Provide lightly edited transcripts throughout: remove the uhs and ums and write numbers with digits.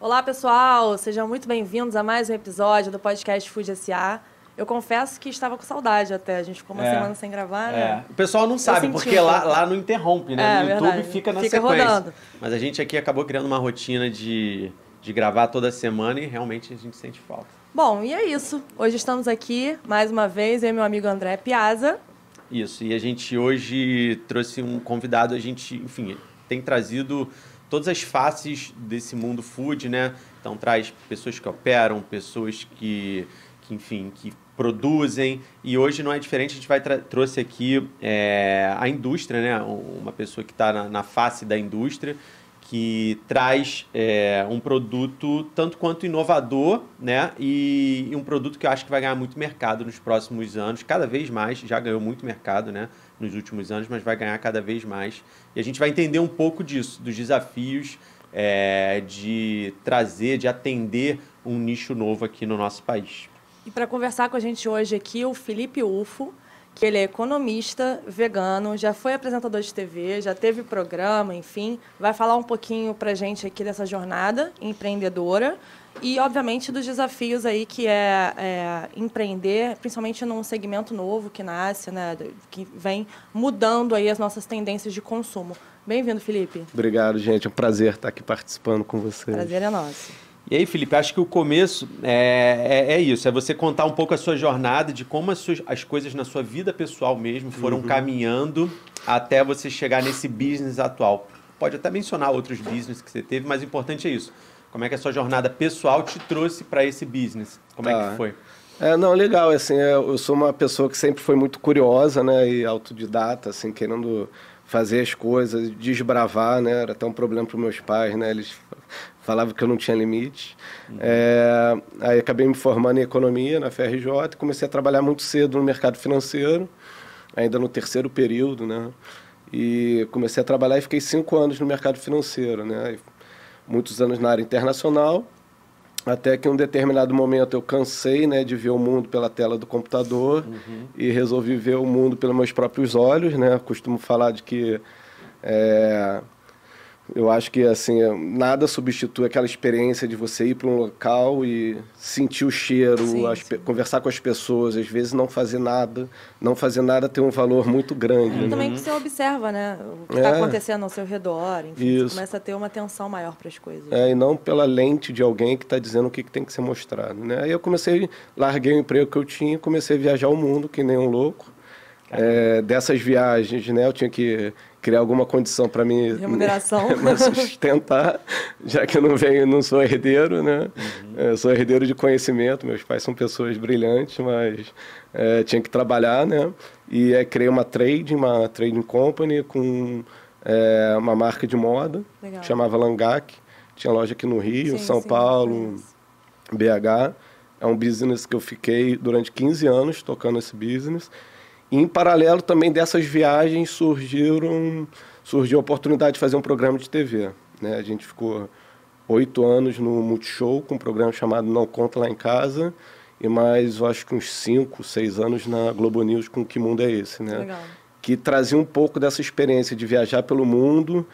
Olá, pessoal! Sejam muito bem-vindos a mais um episódio do podcast Food S.A. Eu confesso que estava com saudade até. A gente ficou uma semana sem gravar, né? O pessoal não sabe, porque lá não interrompe, né? No YouTube verdade. fica na Fica sequência. rodando. Mas a gente aqui acabou criando uma rotina de gravar toda semana e realmente a gente sente falta. Bom, e é isso. Hoje estamos aqui, mais uma vez, eu e meu amigo André Piazza. Isso, e a gente hoje trouxe um convidado, a gente, enfim, tem trazido todas as faces desse mundo food, né? Então traz pessoas que operam, pessoas que produzem, e hoje não é diferente, a gente trouxe aqui a indústria, né? Uma pessoa que está na face da indústria, que traz um produto tanto quanto inovador, né? E um produto que eu acho que vai ganhar muito mercado nos próximos anos, cada vez mais, já ganhou muito mercado, né? Nos últimos anos, mas vai ganhar cada vez mais. E a gente vai entender um pouco disso, dos desafios de trazer, de atender um nicho novo aqui no nosso país. E para conversar com a gente hoje aqui, o Felipe Ufo, que ele é economista, vegano, já foi apresentador de TV, já teve programa, enfim, vai falar um pouquinho para a gente aqui dessa jornada empreendedora e, obviamente, dos desafios aí que é empreender, principalmente num segmento novo que nasce, né, que vem mudando aí as nossas tendências de consumo. Bem-vindo, Felipe. Obrigado, gente. É um prazer estar aqui participando com vocês. Prazer é nosso. E aí, Felipe, acho que o começo é isso, é você contar um pouco a sua jornada, de como as coisas na sua vida pessoal mesmo foram caminhando até você chegar nesse business atual. Pode até mencionar outros business que você teve, mas o importante é isso. Como é que a sua jornada pessoal te trouxe para esse business? Como é que foi? Não, legal, assim, eu sou uma pessoa que sempre foi muito curiosa, né, e autodidata, assim, querendo fazer as coisas, desbravar, né, era até um problema para os meus pais, né, eles falavam que eu não tinha limite. Aí acabei me formando em economia na FRJ e comecei a trabalhar muito cedo no mercado financeiro, ainda no terceiro período, né, e comecei a trabalhar e fiquei 5 anos no mercado financeiro, né, muitos anos na área internacional, até que em um determinado momento eu cansei, né, de ver o mundo pela tela do computador e resolvi ver o mundo pelos meus próprios olhos, né? Costumo falar de que eu acho que assim, nada substitui aquela experiência de você ir para um local e sentir o cheiro, sim. Conversar com as pessoas, às vezes não fazer nada. Não fazer nada tem um valor muito grande. E também que você observa, né, o que está acontecendo ao seu redor, enfim, você começa a ter uma atenção maior para as coisas. E não pela lente de alguém que está dizendo o que tem que ser mostrado, né? Aí eu larguei o emprego que eu tinha, comecei a viajar o mundo que nem um louco. Dessas viagens, né, eu tinha que criar alguma condição para me sustentar, já que eu não sou herdeiro, né? Eu sou herdeiro de conhecimento, meus pais são pessoas brilhantes, mas tinha que trabalhar, né? E criei uma trading company com uma marca de moda, que chamava Langac, tinha loja aqui no Rio, São Paulo, BH. É um business que eu fiquei durante 15 anos tocando esse business. E, em paralelo, também dessas viagens surgiu a oportunidade de fazer um programa de TV. Né? A gente ficou 8 anos no Multishow, com um programa chamado Não Conta Lá em Casa, e mais, eu acho que uns 5, 6 anos na Globo News com Que Mundo é Esse? Né? Legal. Que trazia um pouco dessa experiência de viajar pelo mundo,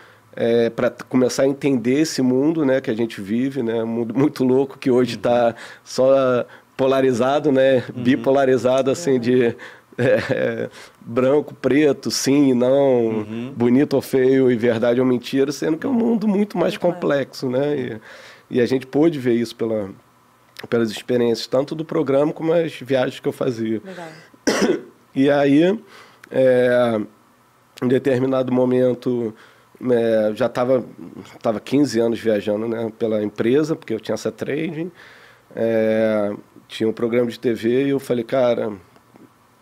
para começar a entender esse mundo, né, que a gente vive, né? Um mundo muito louco que hoje está só polarizado, né? Bipolarizado, assim, de... branco, preto, sim e não, bonito ou feio e verdade ou mentira, sendo que é um mundo muito mais complexo, né? E a gente pôde ver isso pelas experiências, tanto do programa como as viagens que eu fazia. Legal. E aí, em determinado momento, já estava 15 anos viajando, né, pela empresa, porque eu tinha essa trading, tinha um programa de TV e eu falei, cara...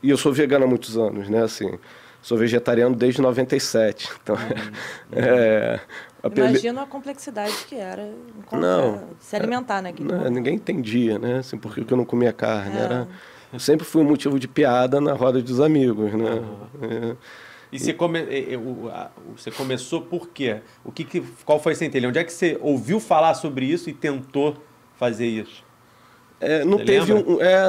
E eu sou vegano há muitos anos, né? Assim, sou vegetariano desde 97. Então, imagino a complexidade que era se alimentar, né? Ninguém entendia, né? Assim, por que eu não comia carne. Sempre fui um motivo de piada na roda dos amigos, né? E você começou por quê? Qual foi essa inteligência? Onde é que você ouviu falar sobre isso e tentou fazer isso?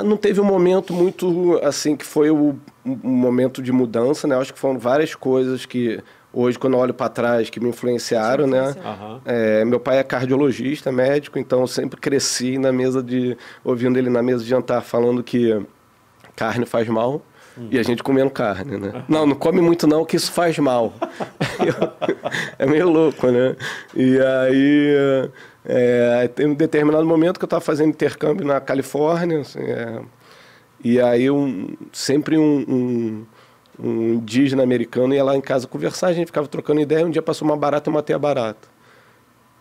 Não teve um momento muito assim que foi um momento de mudança, né? Acho que foram várias coisas que hoje, quando eu olho para trás, que me influenciaram, né? Meu pai é cardiologista, médico, então eu sempre cresci ouvindo ele na mesa de jantar falando que carne faz mal. E a gente comendo carne, né? Não come muito não, que isso faz mal. É meio louco, né? E aí, tem um determinado momento que eu estava fazendo intercâmbio na Califórnia, assim, e aí sempre um indígena americano ia lá em casa conversar, a gente ficava trocando ideia, um dia passou uma barata e eu matei a barata.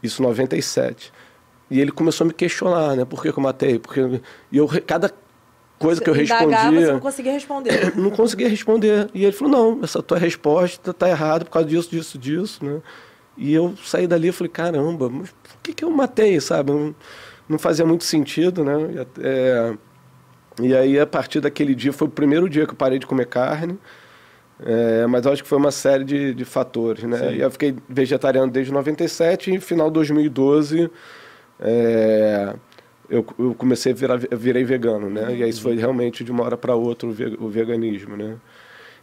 Isso em 97. E ele começou a me questionar, né? Por que eu matei? Cada coisa que eu respondia... Você não conseguia responder. Não conseguia responder. E ele falou, não, essa tua resposta está errada por causa disso, né? E eu saí dali e falei, caramba, mas por que eu matei, sabe? Não fazia muito sentido, né? E aí, a partir daquele dia, foi o primeiro dia que eu parei de comer carne, mas eu acho que foi uma série de fatores, né? Sim. E eu fiquei vegetariano desde 97 e no final de 2012... Eu comecei virei vegano, né? E aí isso foi realmente de uma hora para outra o veganismo, né?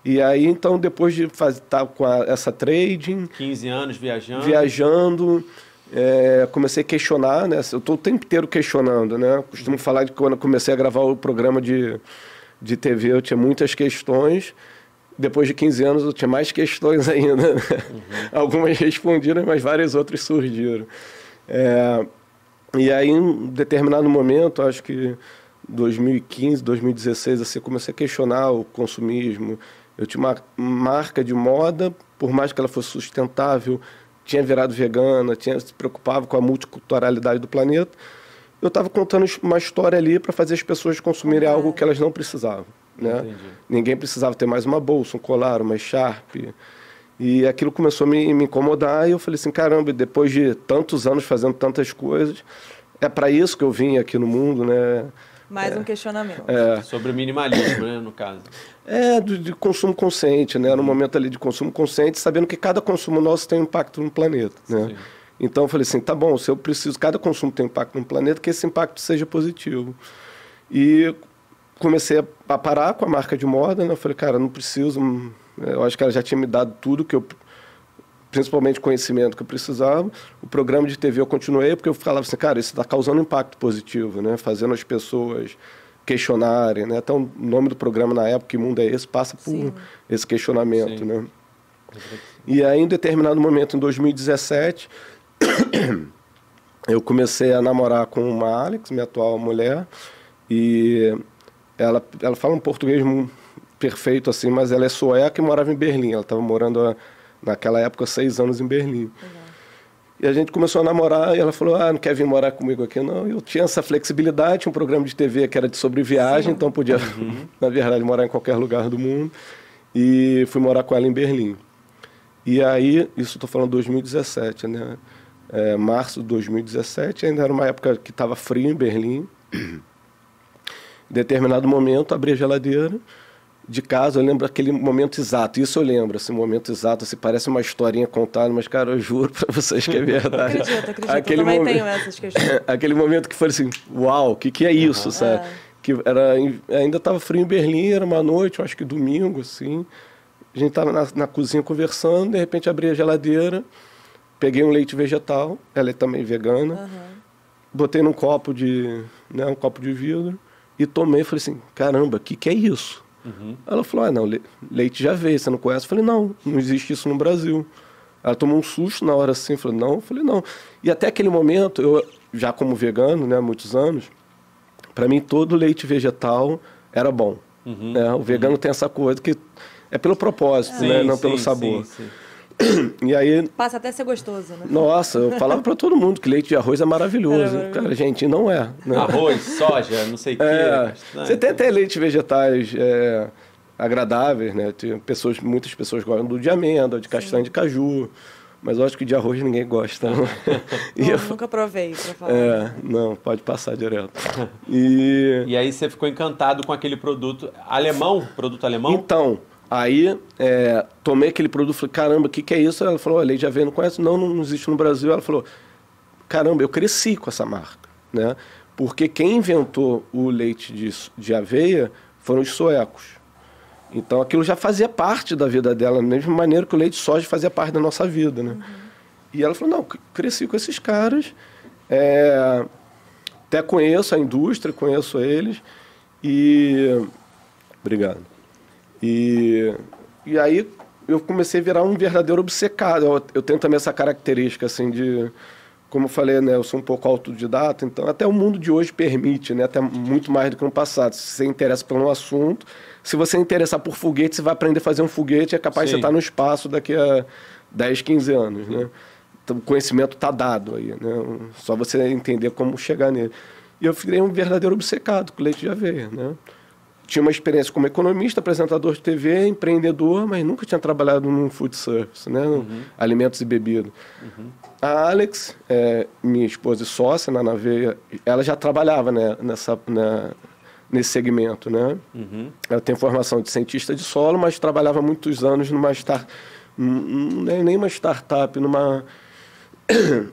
E aí, então, depois de estar com essa trading... 15 anos Viajando, comecei a questionar, né? Eu estou o tempo inteiro questionando, né? Costumo falar de que quando eu comecei a gravar o programa de TV, eu tinha muitas questões. Depois de 15 anos, eu tinha mais questões ainda. Algumas respondidas, mas várias outras surgiram. E aí, em um determinado momento, acho que 2015, 2016, assim, eu comecei a questionar o consumismo. Eu tinha uma marca de moda, por mais que ela fosse sustentável, tinha virado vegana, se preocupava com a multiculturalidade do planeta. Eu estava contando uma história ali para fazer as pessoas consumirem algo que elas não precisavam, né? Ninguém precisava ter mais uma bolsa, um colar, uma echarpe. E aquilo começou a me incomodar e eu falei assim, caramba, depois de tantos anos fazendo tantas coisas, é para isso que eu vim aqui no mundo, né? Mais um questionamento. Sobre o minimalismo, né, no caso. De consumo consciente, né? No momento ali de consumo consciente, sabendo que cada consumo nosso tem um impacto no planeta, né? Sim. Então eu falei assim, tá bom, se eu preciso, cada consumo tem um impacto no planeta, que esse impacto seja positivo. E comecei a parar com a marca de moda, né? Eu falei, cara, não preciso... Eu acho que ela já tinha me dado tudo principalmente conhecimento que eu precisava. O programa de TV eu continuei porque eu falava assim, cara, isso está causando impacto positivo, né? Fazendo as pessoas questionarem, né? Então, o nome do programa na época, Que Mundo é Esse, passa por esse questionamento, né? E aí, em determinado momento, em 2017, eu comecei a namorar com uma Alex, minha atual mulher, e ela fala um português perfeito, assim, mas ela é sueca e morava em Berlim. Ela estava morando, naquela época, 6 anos em Berlim. E a gente começou a namorar e ela falou, não quer vir morar comigo aqui, não. Eu tinha essa flexibilidade, tinha um programa de TV que era sobre viagem, então podia, na verdade, morar em qualquer lugar do mundo. E fui morar com ela em Berlim. E aí, isso estou falando de 2017, né? Março de 2017, ainda era uma época que estava frio em Berlim. Em determinado momento, abri a geladeira de casa, eu lembro aquele momento exato, isso eu lembro, esse momento exato, assim, parece uma historinha contada, mas, cara, eu juro pra vocês que é verdade. Acredito, eu também tenho essas questões. Aquele momento que foi assim, uau, o que é isso, sabe? Que ainda estava frio em Berlim, era uma noite, eu acho que domingo, assim, a gente estava na cozinha conversando, de repente abri a geladeira, peguei um leite vegetal, ela é também vegana, botei num copo um copo de vidro, e tomei, falei assim, caramba, o que é isso? Ela falou, não, leite já veio, você não conhece? Eu falei, não existe isso no Brasil. Ela tomou um susto na hora assim, falou, não. Eu falei, não. E até aquele momento, eu já como vegano, né, há muitos anos, para mim todo leite vegetal era bom. Né? O vegano tem essa coisa que é pelo propósito, né, não pelo sabor. Sim. E aí, passa até a ser gostoso, né? Nossa, eu falava para todo mundo que leite de arroz é maravilhoso. Cara, gente, não é. Né? Arroz, soja, não sei o quê. Você tem até leite vegetais agradáveis, né? Muitas pessoas gostam do de amêndoa, de castanha de caju, mas eu acho que de arroz ninguém gosta. Não. Eu nunca provei, para falar. Não, pode passar direto. E aí você ficou encantado com aquele produto alemão? Produto alemão? Então... Aí, tomei aquele produto, falei, caramba, o que é isso? Ela falou, leite de aveia, não conhece? Não existe no Brasil. Ela falou, caramba, eu cresci com essa marca, né? Porque quem inventou o leite de aveia foram os suecos. Então aquilo já fazia parte da vida dela, da mesma maneira que o leite de soja fazia parte da nossa vida, né? E ela falou, não, cresci com esses caras, até conheço a indústria, conheço eles, e... Obrigado. E aí eu comecei a virar um verdadeiro obcecado. Eu tenho também essa característica, assim, de... Como eu falei, né, eu sou um pouco autodidata, então até o mundo de hoje permite, né, até muito mais do que no passado. Se você interessa por um assunto, se você interessar por foguete, você vai aprender a fazer um foguete, é capaz de você estar no espaço daqui a 10, 15 anos, né? Então, o conhecimento está dado aí, né? Só você entender como chegar nele. E eu virei um verdadeiro obcecado com leite de aveia, né? Tinha uma experiência como economista, apresentador de TV, empreendedor, mas nunca tinha trabalhado num food service, né? Alimentos e bebidas. A Alex, minha esposa e sócia na Aveia, ela já trabalhava, né, nesse segmento, né? Ela tem formação de cientista de solo, mas trabalhava muitos anos nem uma startup,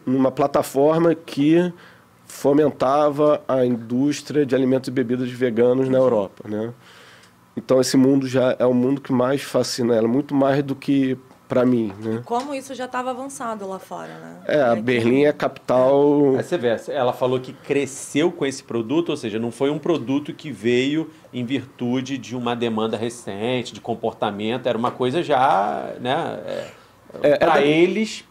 numa plataforma que fomentava a indústria de alimentos e bebidas veganos na Europa, né? Então esse mundo já é o mundo que mais fascina ela, muito mais do que para mim, né? Como isso já estava avançado lá fora, né? A Berlim é a capital... Aí você vê, ela falou que cresceu com esse produto, ou seja, não foi um produto que veio em virtude de uma demanda recente, de comportamento, era uma coisa já, né... Para eles,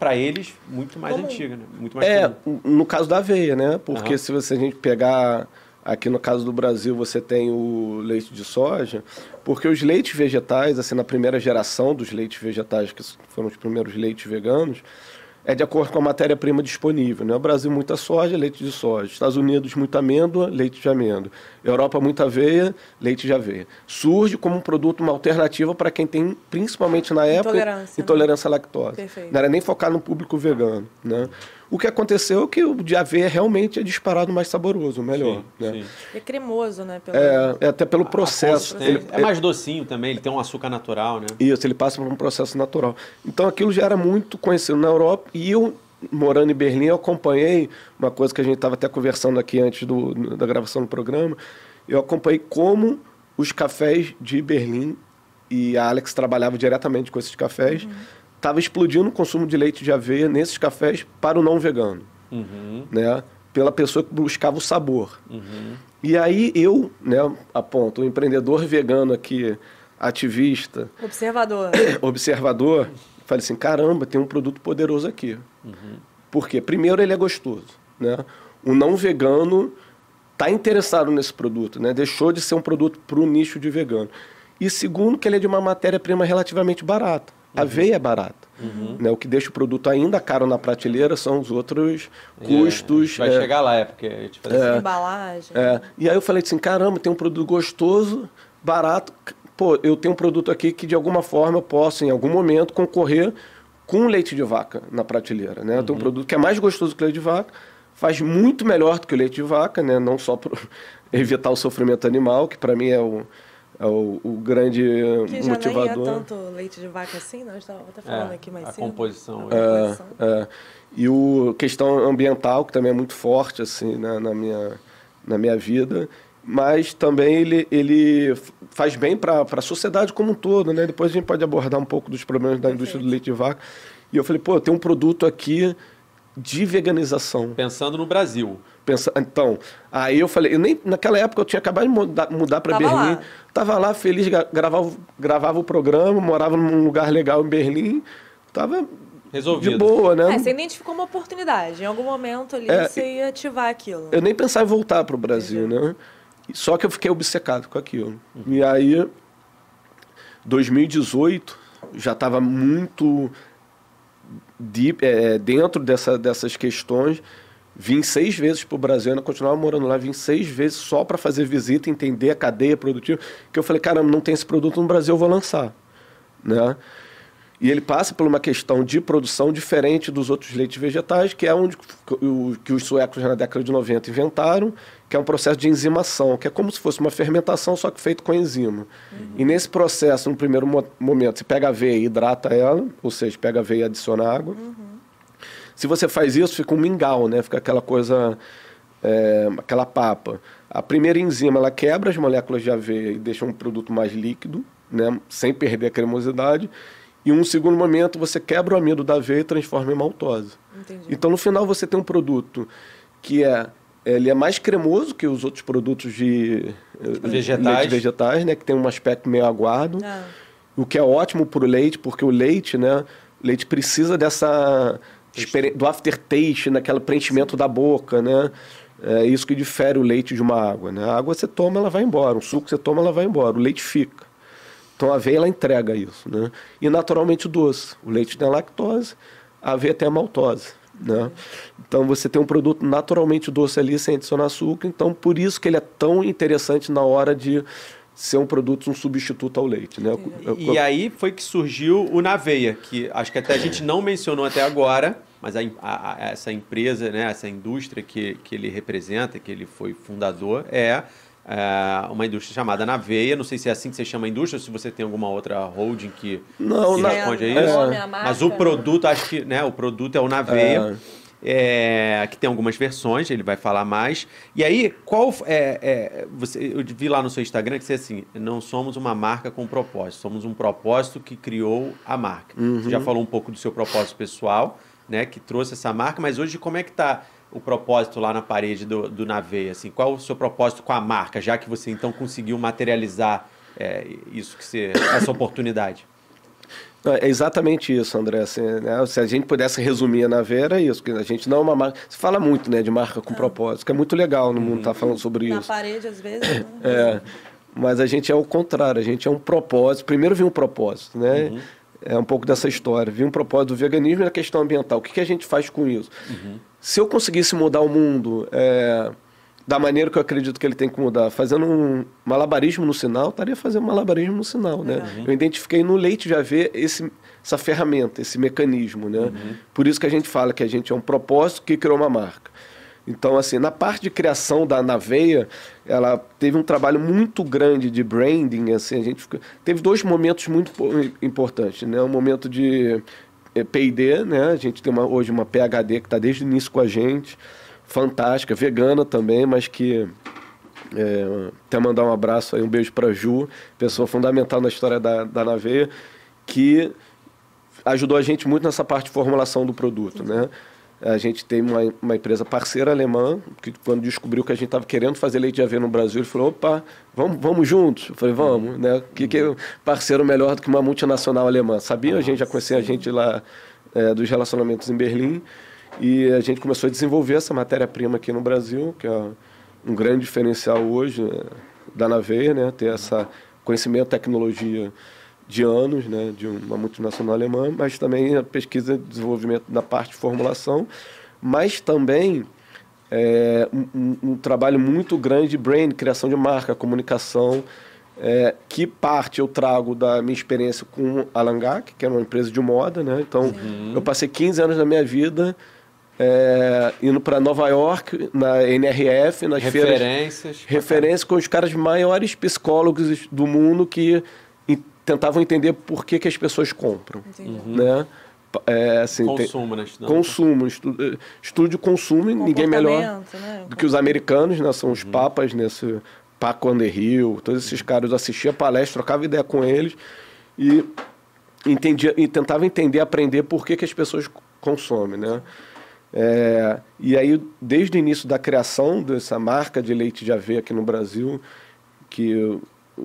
muito mais antiga, né? Muito mais comum. No caso da aveia, né? Porque se a gente pegar... Aqui no caso do Brasil você tem o leite de soja, porque os leites vegetais, assim, na primeira geração dos leites vegetais, que foram os primeiros leites veganos, é de acordo com a matéria-prima disponível, né? O Brasil, muita soja, leite de soja. Estados Unidos, muita amêndoa, leite de amêndoa. Europa, muita aveia, leite de aveia. Surge como um produto, uma alternativa para quem tem, principalmente na época, intolerância à lactose. Perfeito. Não era nem focar no público vegano, né? O que aconteceu é que o de aveia realmente é disparado mais saboroso, melhor. Sim, né? sim. É cremoso, né? Até pelo processo. É mais docinho também, ele tem um açúcar natural, né? Isso, ele passa por um processo natural. Então aquilo já era muito conhecido na Europa e eu, morando em Berlim, eu acompanhei uma coisa que a gente estava até conversando aqui antes da gravação do programa, eu acompanhei como os cafés de Berlim, e a Alex trabalhava diretamente com esses cafés, estava explodindo o consumo de leite de aveia nesses cafés para o não vegano, né? Pela pessoa que buscava o sabor. E aí eu, né, aponto, um empreendedor vegano aqui, ativista... Observador, falei assim, caramba, tem um produto poderoso aqui. Por quê? Primeiro, ele é gostoso, né? O não vegano está interessado nesse produto, né? Deixou de ser um produto para o nicho de vegano. E segundo, que ele é de uma matéria-prima relativamente barata. A aveia é barata. Né? O que deixa o produto ainda caro na prateleira são os outros custos. Vai chegar lá, porque a gente faz assim. Embalagem. E aí eu falei assim, caramba, tem um produto gostoso, barato. Pô, eu tenho um produto aqui que de alguma forma eu posso, em algum momento, concorrer com leite de vaca na prateleira. Né? Eu tenho um produto que é mais gostoso que o leite de vaca, faz muito melhor do que o leite de vaca, né? Não só para evitar o sofrimento animal, que para mim é o grande motivador. Que já nem é tanto leite de vaca assim, nós estávamos até falando aqui mais cedo. A composição. E a questão ambiental, que também é muito forte assim, né, na minha vida, mas também ele faz bem para a sociedade como um todo, né? Depois a gente pode abordar um pouco dos problemas da indústria do leite de vaca. E eu falei, pô, tem um produto aqui de veganização. Pensando no Brasil. Então, aí eu falei, naquela época eu tinha acabado de mudar para Berlim, estava lá feliz, gravava o programa, morava num lugar legal em Berlim, estava resolvido. De boa, né? Você identificou uma oportunidade, em algum momento ali você ia ativar aquilo. Eu nem pensava em voltar para o Brasil, né? Só que eu fiquei obcecado com aquilo. E aí, 2018, já estava muito dentro dessas questões. Vim 6 vezes para o Brasil, ainda continuava morando lá, vim 6 vezes só para fazer visita, entender a cadeia produtiva, que eu falei, caramba, não tem esse produto no Brasil, eu vou lançar. Né? E ele passa por uma questão de produção diferente dos outros leites vegetais, que é onde que os suecos na década de 90 inventaram, que é um processo de enzimação, que é como se fosse uma fermentação, só que feito com enzima. E nesse processo, no primeiro momento, você pega a aveia e hidrata ela, ou seja, pega a aveia e adiciona água. Se você faz isso, fica um mingau, né? Fica aquela coisa, aquela papa. A primeira enzima, ela quebra as moléculas de aveia e deixa um produto mais líquido, né, sem perder a cremosidade. E um segundo momento, você quebra o amido da aveia e transforma em maltose. Entendi. Então, no final, você tem um produto que ele é mais cremoso que os outros produtos de vegetais, né, que tem um aspecto meio aguado. O que é ótimo para o leite, porque o leite, né, leite precisa do aftertaste, naquele preenchimento da boca, né? É isso que difere o leite de uma água, né? A água você toma, ela vai embora. O suco você toma, ela vai embora. O leite fica. Então a aveia, ela entrega isso, né? E naturalmente doce. O leite tem a lactose, a aveia tem a maltose, né? Então você tem um produto naturalmente doce ali, sem adicionar açúcar. Então por isso que ele é tão interessante na hora de ser um produto, um substituto ao leite, né? E aí foi que surgiu o Naveia, que acho que até a gente não mencionou até agora, mas essa empresa, né, essa indústria que ele representa, que ele foi fundador, é uma indústria chamada Naveia. Não sei se é assim que você chama a indústria, ou se você tem alguma outra holding que responde a isso. Mas o produto, acho que, né, o produto é o Naveia. Que tem algumas versões, ele vai falar mais. E aí, eu vi lá no seu Instagram que você assim, não somos uma marca com propósito, somos um propósito que criou a marca. Você já falou um pouco do seu propósito pessoal, né, que trouxe essa marca, mas hoje como é que está o propósito lá na parede do Naveia? Assim, qual o seu propósito com a marca, já que você então conseguiu materializar essa oportunidade? É exatamente isso, André. Assim, né? Se a gente pudesse resumir a Naveia, era isso. Que a gente não é uma marca... Você fala muito, né, de marca com propósito, que é muito legal no mundo estar falando sobre isso. Na parede, às vezes, né? Mas a gente é o contrário. A gente é um propósito. Primeiro vem um propósito, né? É um pouco dessa história. Vi um propósito do veganismo e da questão ambiental. O que a gente faz com isso? Se eu conseguisse mudar o mundo da maneira que eu acredito que ele tem que mudar, fazendo um malabarismo no sinal, estaria fazendo malabarismo no sinal, né? Eu identifiquei no leite de aveia essa ferramenta, esse mecanismo, né? Por isso que a gente fala que a gente é um propósito que criou uma marca. Então, assim, na parte de criação da Naveia, ela teve um trabalho muito grande de branding, assim, teve dois momentos muito importantes, né? Um momento de P&D, né? A gente tem hoje uma PhD que está desde o início com a gente, fantástica, vegana também, mas que até mandar um abraço aí, um beijo para a Ju, pessoa fundamental na história da Naveia, que ajudou a gente muito nessa parte de formulação do produto, né? A gente tem uma empresa parceira alemã, que quando descobriu que a gente estava querendo fazer leite de aveia no Brasil, ele falou, opa, vamos juntos? Eu falei, vamos, né? Que é parceiro melhor do que uma multinacional alemã? Sabia? A gente já conhecia a gente lá dos relacionamentos em Berlim, e a gente começou a desenvolver essa matéria-prima aqui no Brasil, que é um grande diferencial hoje da Naveia, né? Ter essa conhecimento, tecnologia de anos, né, de uma multinacional alemã, mas também a pesquisa e desenvolvimento da parte de formulação, mas também um trabalho muito grande de brand, criação de marca, comunicação, que parte eu trago da minha experiência com a Langak, que é uma empresa de moda, né? Então, eu passei 15 anos da minha vida indo para Nova York, na NRF, nas referências com os caras maiores psicólogos do mundo que tentavam entender por que as pessoas compram, né? Assim, consumo, né? Consumo, estudo de consumo, e ninguém melhor do que os americanos, né? São os papas, nesse Paco Underhill, todos esses caras. Eu assistia a palestra, trocava ideia com eles e tentava entender, aprender por que as pessoas consomem, né? E aí, desde o início da criação dessa marca de leite de aveia aqui no Brasil, que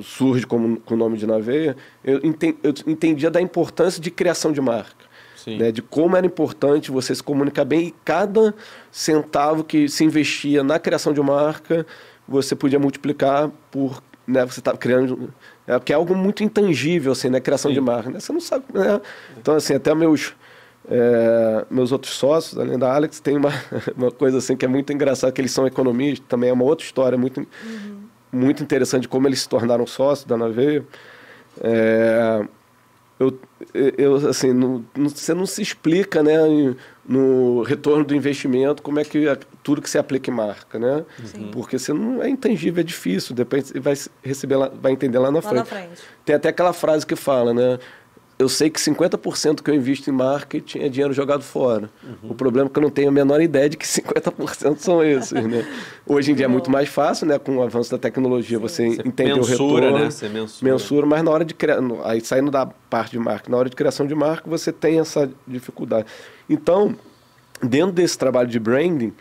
surge com o nome de Naveia, eu entendia da importância de criação de marca, né? De como era importante você se comunicar bem, e cada centavo que se investia na criação de marca, você podia multiplicar por, né, você estava criando, que é algo muito intangível, assim, né, criação de marca, né? Você não sabe, né? Então, assim, até meus outros sócios, além da Alex, tem uma coisa assim que é muito engraçada, que eles são economistas, também é uma outra história muito interessante de como eles se tornaram sócios da Naveia. Assim, você não se explica, né, no retorno do investimento como é que tudo que se aplica em marca, né? Porque você não é intangível, é difícil, depois você vai entender lá na frente. Tem até aquela frase que fala, né, eu sei que 50% que eu invisto em marketing é dinheiro jogado fora. O problema é que eu não tenho a menor ideia de que 50% são esses, né? Hoje em dia é muito mais fácil, né? Com o avanço da tecnologia, você entender o retorno. Né? Você mensura, mas na hora de criar... Aí saindo da parte de marketing, na hora de criação de marca, você tem essa dificuldade. Então, dentro desse trabalho de branding,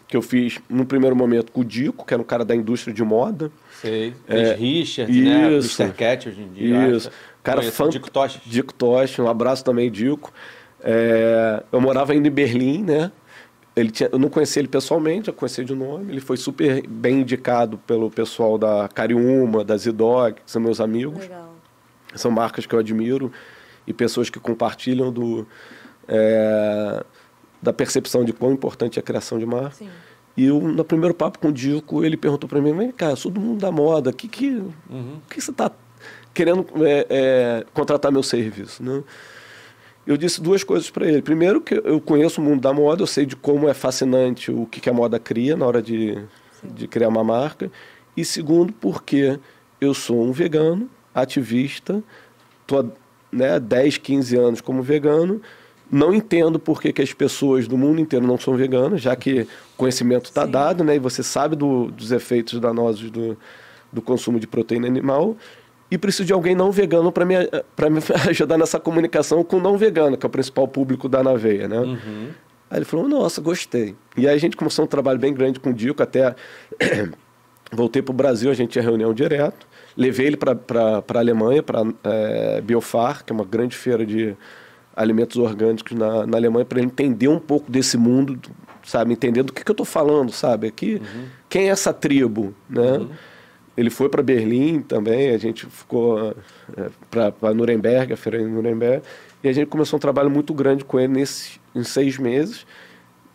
que eu fiz no primeiro momento com o Dico, que era um cara da indústria de moda. Sei. Richard, né? Mr. Cat hoje em dia. Isso. Cara Dico Tosh, um abraço também, Dico. Eu morava ainda em Berlim, né? Eu não conhecia ele pessoalmente, eu conhecia de nome. Ele foi super bem indicado pelo pessoal da Cariúma, da Zidog, que são meus amigos. Legal. São marcas que eu admiro e pessoas que compartilham da percepção de quão importante é a criação de marca. Sim. E no primeiro papo com o Dico, ele perguntou para mim, mas cara, eu sou do mundo da moda, que você está querendo contratar meu serviço? Né? Eu disse duas coisas para ele. Primeiro, que eu conheço o mundo da moda, eu sei de como é fascinante o que a moda cria na hora de criar uma marca. E segundo, porque eu sou um vegano, ativista, estou há 10, 15 anos como vegano, não entendo por que as pessoas do mundo inteiro não são veganas, já que o conhecimento está dado, né, e você sabe dos efeitos danosos do consumo de proteína animal, e preciso de alguém não vegano para me ajudar nessa comunicação com o não vegano, que é o principal público da Naveia, né? Aí ele falou, nossa, gostei. E aí a gente começou um trabalho bem grande com o Dico, até voltei para o Brasil, a gente tinha reunião direto, levei ele para a Alemanha, para Biofar, que é uma grande feira de alimentos orgânicos na Alemanha, para ele entender um pouco desse mundo, sabe? Entender do que eu estou falando, sabe? Aqui, quem é essa tribo, né? Ele foi para Berlim também, a gente ficou para Nuremberg, a feira de Nuremberg, e a gente começou um trabalho muito grande com ele em 6 meses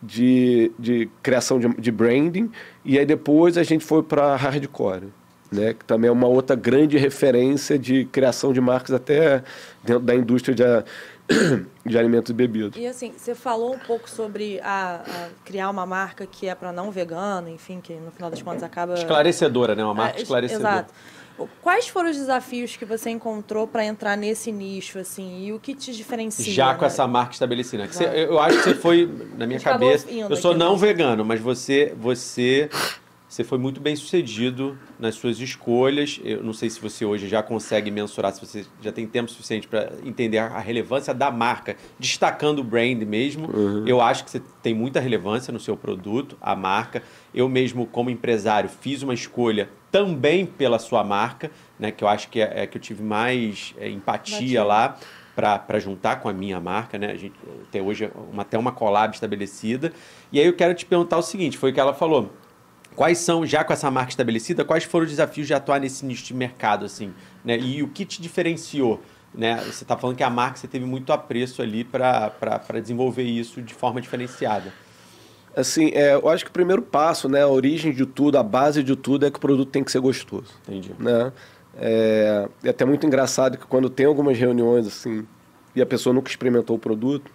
de criação de branding, e aí depois a gente foi para Hardcore, né? Que também é uma outra grande referência de criação de marcas até dentro da indústria de alimentos e bebidas. E assim, você falou um pouco sobre criar uma marca que é para não vegano, enfim, que no final das contas acaba... Esclarecedora, né? Uma marca esclarecedora. Exato. Quais foram os desafios que você encontrou para entrar nesse nicho, assim, e o que te diferencia? Já com essa marca estabelecida. Eu acho que você foi, na minha cabeça, eu sou não vegano, mas você foi muito bem sucedido nas suas escolhas. Eu não sei se você hoje já consegue mensurar, se você já tem tempo suficiente para entender a relevância da marca, destacando o brand mesmo. Eu acho que você tem muita relevância no seu produto, a marca. Eu mesmo, como empresário, fiz uma escolha também pela sua marca, né, que eu acho que que eu tive mais empatia lá para juntar com a minha marca, né? A gente tem hoje até uma collab estabelecida. E aí eu quero te perguntar o seguinte, foi o que ela falou. Quais são, já com essa marca estabelecida, quais foram os desafios de atuar nesse nicho de mercado, assim, né? E o que te diferenciou, né? Você está falando que a marca você teve muito apreço ali para desenvolver isso de forma diferenciada. Assim, eu acho que o primeiro passo, né, a origem de tudo, a base de tudo é que o produto tem que ser gostoso. Entendi. Né? É até muito engraçado que quando tem algumas reuniões assim e a pessoa nunca experimentou o produto,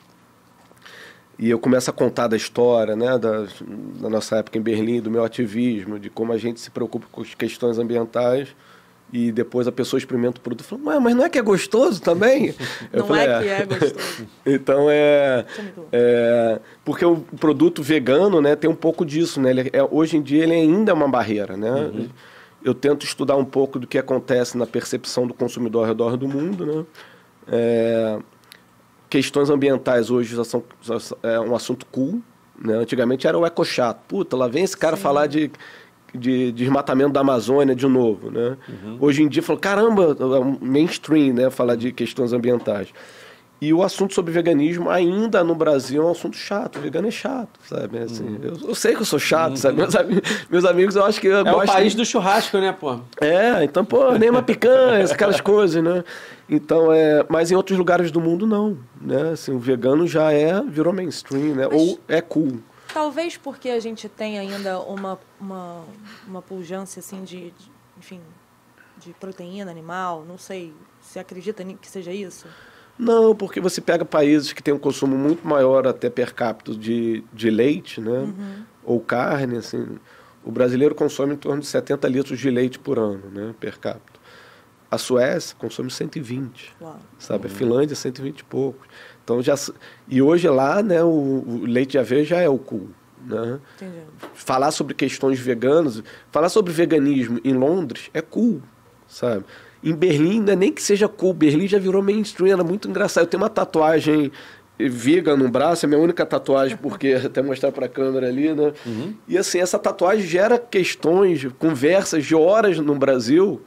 e eu começo a contar da história, né, da nossa época em Berlim, do meu ativismo, de como a gente se preocupa com as questões ambientais, e depois a pessoa experimenta o produto e fala, ué, mas não é que é gostoso também? Eu falei, que é gostoso. Então porque o produto vegano, né, tem um pouco disso, né? Hoje em dia ele ainda é uma barreira, né? Eu tento estudar um pouco do que acontece na percepção do consumidor ao redor do mundo, né? Questões ambientais hoje já são um assunto cool, né? Antigamente era o ecochato. Puta, lá vem esse cara falar de desmatamento da Amazônia de novo, né? Hoje em dia, falou, caramba, mainstream, né? Falar de questões ambientais. E o assunto sobre veganismo ainda no Brasil é um assunto chato. O vegano é chato, sabe? Assim, eu sei que eu sou chato, sabe? Meus amigos, eu acho que eu gosto... É o país do churrasco, né, pô? Então, pô, nem uma picanha, aquelas coisas, né? Então, mas em outros lugares do mundo, não. Né? Assim, o vegano já virou mainstream, né? Ou é cool. Talvez porque a gente tem ainda uma pujança, assim, enfim, de proteína animal, não sei, você acredita que seja isso? Não, porque você pega países que têm um consumo muito maior até per capita de leite, né? Ou carne, assim. O brasileiro consome em torno de 70 litros de leite por ano, né? Per capita. A Suécia consome 120, sabe? A Finlândia 120 e poucos. Então e hoje lá, né, o leite de aveia já é o cool, né? Entendi. Falar sobre questões veganas, falar sobre veganismo em Londres é cool, sabe? Em Berlim, não é nem que seja cool, Berlim já virou mainstream, era muito engraçado. Eu tenho uma tatuagem vegan no braço, é minha única tatuagem, porque até mostrar para a câmera ali, né? E assim, essa tatuagem gera questões, conversas de horas no Brasil.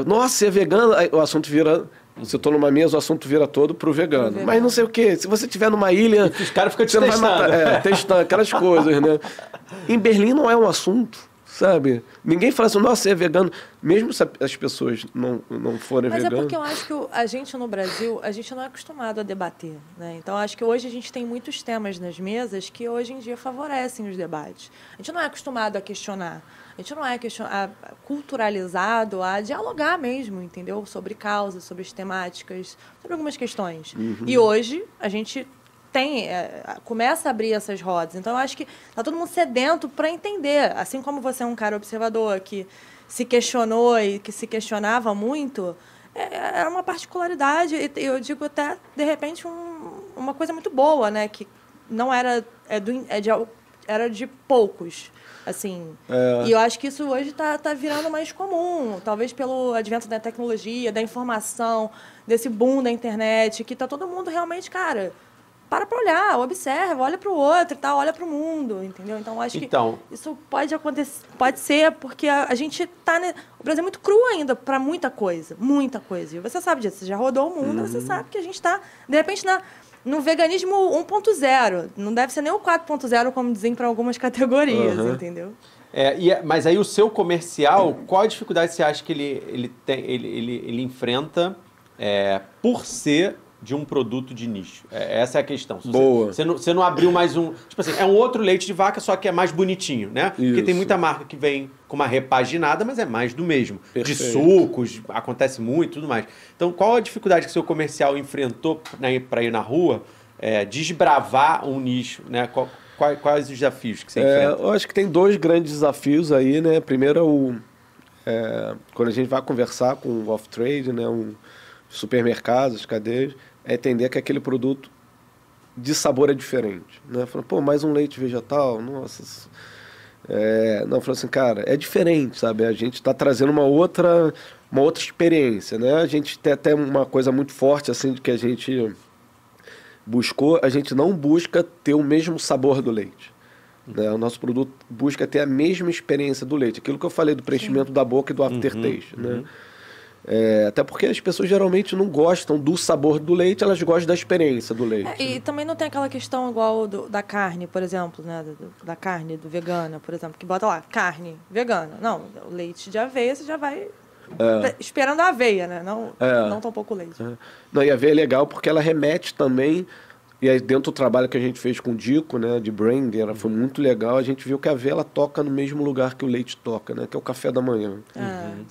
Nossa, você é vegano? Aí o assunto vira... Se eu estou numa mesa, o assunto vira todo pro vegano. Mas não sei o quê. Se você estiver numa ilha... E os caras ficam te testando. Vai matar. Testando aquelas coisas, né? Em Berlim não é um assunto, sabe? Ninguém fala assim, nossa, você é vegano. Mesmo se as pessoas não forem veganas. Mas é porque eu acho que a gente no Brasil, a gente não é acostumado a debater, né? Então, acho que hoje a gente tem muitos temas nas mesas que hoje em dia favorecem os debates. A gente não é acostumado a questionar. A gente não é culturalizado a dialogar mesmo, entendeu? Sobre causas, sobre as temáticas, sobre algumas questões. E hoje a gente começa a abrir essas rodas. Então, eu acho que está todo mundo sedento para entender. Assim como você é um cara observador que se questionou e que se questionava muito, era uma particularidade, e eu digo até, de repente, uma coisa muito boa, né? Que não era, era de poucos. Assim, e eu acho que isso hoje está virando mais comum, talvez pelo advento da tecnologia, da informação, desse boom da internet, que está todo mundo realmente, cara, para olhar, observa, olha para o outro e tal, olha para o mundo, entendeu? Então, acho que isso pode acontecer, pode ser porque a gente está... O Brasil é muito cru ainda para muita coisa. E você sabe disso, você já rodou o mundo, você sabe que a gente está, de repente, no veganismo 1.0. Não deve ser nem o 4.0, como dizem para algumas categorias, entendeu? Mas aí o seu comercial, qual a dificuldade você acha que ele enfrenta por ser de um produto de nicho? Essa é a questão. Boa. Você não abriu mais um... Tipo assim, é um outro leite de vaca, só que é mais bonitinho, né? Isso. Porque tem muita marca que vem com uma repaginada, mas é mais do mesmo. Perfeito. De sucos, acontece muito e tudo mais. Então, qual a dificuldade que o seu comercial enfrentou para ir na rua, desbravar um nicho, né? Quais os desafios que você enfrenta? Eu acho que tem 2 grandes desafios aí, né? Primeiro, quando a gente vai conversar com o off-trade, né? Supermercados, cadeias, entender que aquele produto de sabor é diferente, né? Falando, pô, mais um leite vegetal, nossa... Não, falou assim, cara, é diferente, sabe? A gente está trazendo uma outra experiência, né? A gente tem até uma coisa muito forte, assim, de que a gente buscou, a gente não busca ter o mesmo sabor do leite, né? O nosso produto busca ter a mesma experiência do leite, aquilo que eu falei do preenchimento da boca e do aftertaste, né? Até porque as pessoas geralmente não gostam do sabor do leite, elas gostam da experiência do leite. E também não tem aquela questão igual da carne, por exemplo, né? Da carne do vegana, por exemplo, que bota lá, carne vegana. Não, o leite de aveia você já vai esperando a aveia, né? Não tão pouco leite. Não, e a aveia é legal porque ela remete também, e aí dentro do trabalho que a gente fez com o Dico, né, de branding, ela foi muito legal, a gente viu que a aveia ela toca no mesmo lugar que o leite toca, né? Que é o café da manhã.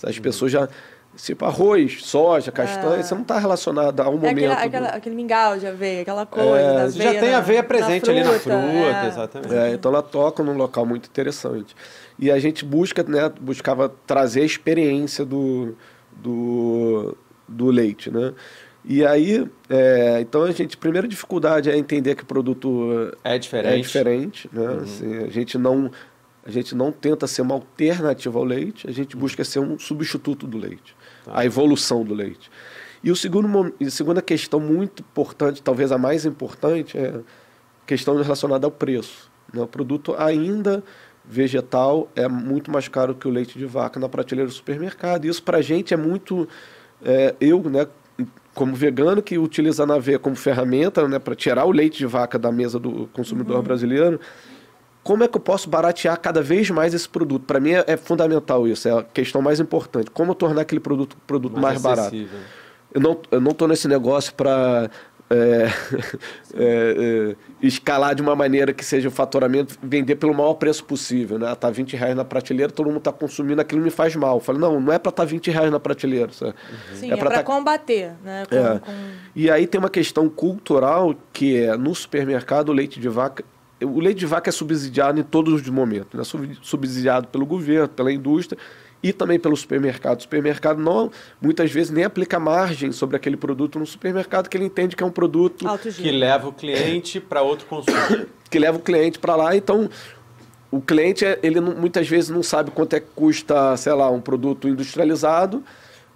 As pessoas já... Tipo arroz, soja, castanha, você não está relacionado a um momento... Aquele mingau de aveia, aquela coisa da aveia. Você já tem aveia presente ali na fruta, exatamente. Então ela toca num local muito interessante. E a gente buscava trazer a experiência do leite, né? E aí, então a primeira dificuldade é entender que o produto é diferente, né? Assim, a gente não tenta ser uma alternativa ao leite, a gente busca ser um substituto do leite, a evolução do leite. E a segunda questão muito importante, talvez a mais importante, é a questão relacionada ao preço, né? O produto ainda vegetal é muito mais caro que o leite de vaca na prateleira do supermercado. Isso para a gente é muito... né, como vegano que utiliza a aveia como ferramenta, né, para tirar o leite de vaca da mesa do consumidor brasileiro, como é que eu posso baratear cada vez mais esse produto? Para mim é fundamental isso, é a questão mais importante. Como tornar aquele produto mais barato? Eu não estou nesse negócio para escalar de uma maneira que seja o faturamento, vender pelo maior preço possível, né? Tá R$20 na prateleira, todo mundo está consumindo, aquilo me faz mal. Eu falei, não é para estar R$20 na prateleira. Sabe? Sim, é para combater. Né? E aí tem uma questão cultural que é, no supermercado, o leite de vaca é subsidiado em todos os momentos, né? Subsidiado pelo governo, pela indústria, e também pelo supermercado. O supermercado não, muitas vezes nem aplica margem sobre aquele produto no supermercado, que ele entende que é um produto que leva o cliente para outro consumo. Que leva o cliente para lá, então o cliente ele muitas vezes não sabe quanto é que custa, sei lá, um produto industrializado,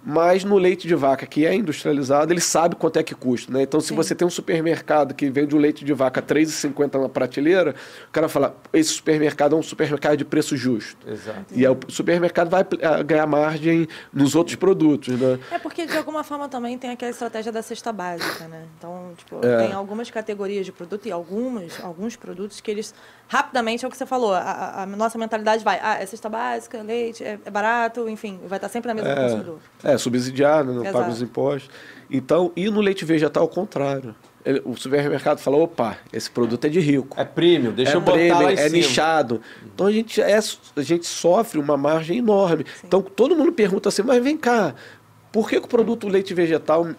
mas no leite de vaca, que é industrializado, ele sabe quanto é que custa, né? Então, se você tem um supermercado que vende um leite de vaca R$ 3,50 na prateleira, o cara fala, esse supermercado é um supermercado de preço justo. Exato. E aí o supermercado vai ganhar margem nos outros produtos, né? É porque, de alguma forma, também tem aquela estratégia da cesta básica, né? Então, tipo, tem algumas categorias de produto e alguns produtos que eles, rapidamente, é o que você falou, a nossa mentalidade vai, é cesta básica, leite, é barato, enfim, vai estar sempre na mesa do consumidor. Subsidiado, não paga os impostos. Então, e no leite vegetal, ao contrário. O supermercado fala, opa, esse produto é de rico. É premium, deixa eu botar lá em cima. É nichado. Então, a gente sofre uma margem enorme. Sim. Então, todo mundo pergunta assim, mas vem cá, por que o produto leite vegetal,